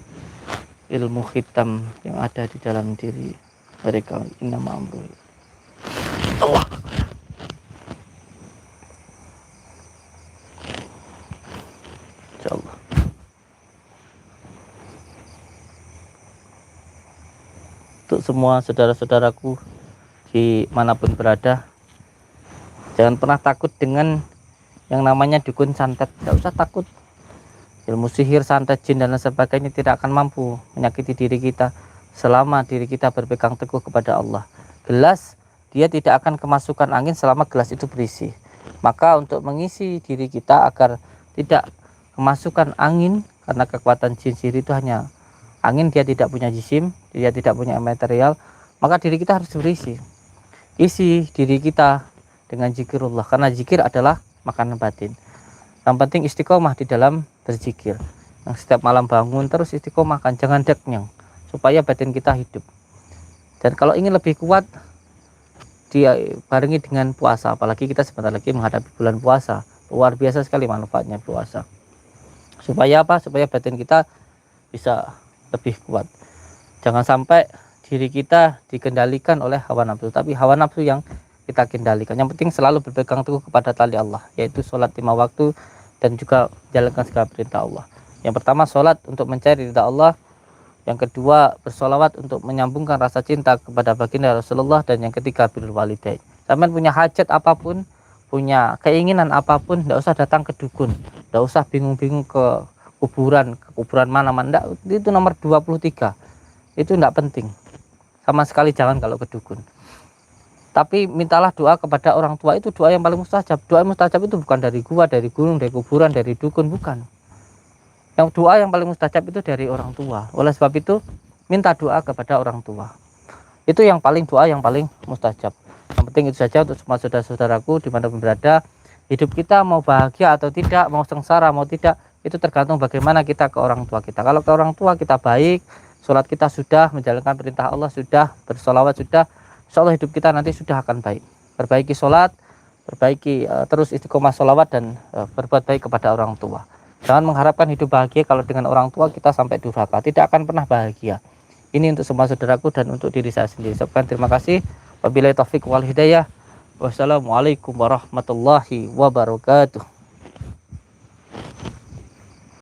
ilmu hitam yang ada di dalam diri mereka. Innama amru Allah. Ya Allah. Untuk semua saudara-saudaraku dimanapun berada, jangan pernah takut dengan yang namanya dukun santet. Tidak usah takut. Ilmu sihir, santet, jin dan lain sebagainya tidak akan mampu menyakiti diri kita selama diri kita berpegang teguh kepada Allah. Gelas, dia tidak akan kemasukan angin selama gelas itu berisi. Maka untuk mengisi diri kita agar tidak kemasukan angin, karena kekuatan jin sihir itu hanya angin, dia tidak punya jisim, dia tidak punya material, maka diri kita harus berisi. Isi diri kita dengan zikirullah, karena zikir adalah makanan batin. Yang penting istiqomah di dalam berzikir. Yang setiap malam bangun terus istiqomahkan, jangan deknyang, supaya batin kita hidup. Dan kalau ingin lebih kuat, dia barengi dengan puasa. Apalagi kita sebentar lagi menghadapi bulan puasa, luar biasa sekali manfaatnya puasa. Supaya apa? Supaya batin kita bisa lebih kuat. Jangan sampai diri kita dikendalikan oleh hawa nafsu, tapi hawa nafsu yang kita kendalikan. Yang penting selalu berpegang teguh kepada tali Allah, yaitu sholat 5 waktu dan juga jalankan segala perintah Allah. Yang pertama sholat untuk mencari ridha Allah, yang kedua bersolawat untuk menyambungkan rasa cinta kepada baginda Rasulullah, dan yang ketiga birrul walidain. Sampai punya hajat apapun, punya keinginan apapun, tidak usah datang ke dukun, tidak usah bingung-bingung ke kuburan mana-mana. Itu nomor 23, itu tidak penting sama sekali. Jangan kalau ke dukun, tapi mintalah doa kepada orang tua. Itu doa yang paling mustajab. Doa mustajab itu bukan dari gua, dari gunung, dari kuburan, dari dukun, bukan. Yang doa yang paling mustajab itu dari orang tua. Oleh sebab itu minta doa kepada orang tua, itu yang paling doa yang paling mustajab. Yang penting itu saja untuk semua saudara-saudaraku dimanapun berada. Hidup kita mau bahagia atau tidak, mau sengsara mau tidak, itu tergantung bagaimana kita ke orang tua kita. Kalau ke orang tua kita baik, sholat kita sudah, menjalankan perintah Allah sudah, bersolawat sudah, insya Allah hidup kita nanti sudah akan baik. Perbaiki sholat, perbaiki terus istiqomah sholawat, dan berbuat baik kepada orang tua. Jangan mengharapkan hidup bahagia kalau dengan orang tua kita sampai durhaka, tidak akan pernah bahagia. Ini untuk semua saudaraku dan untuk diri saya sendiri. Terima kasih. Wabillahi taufiq wal hidayah. Wassalamualaikum warahmatullahi wabarakatuh.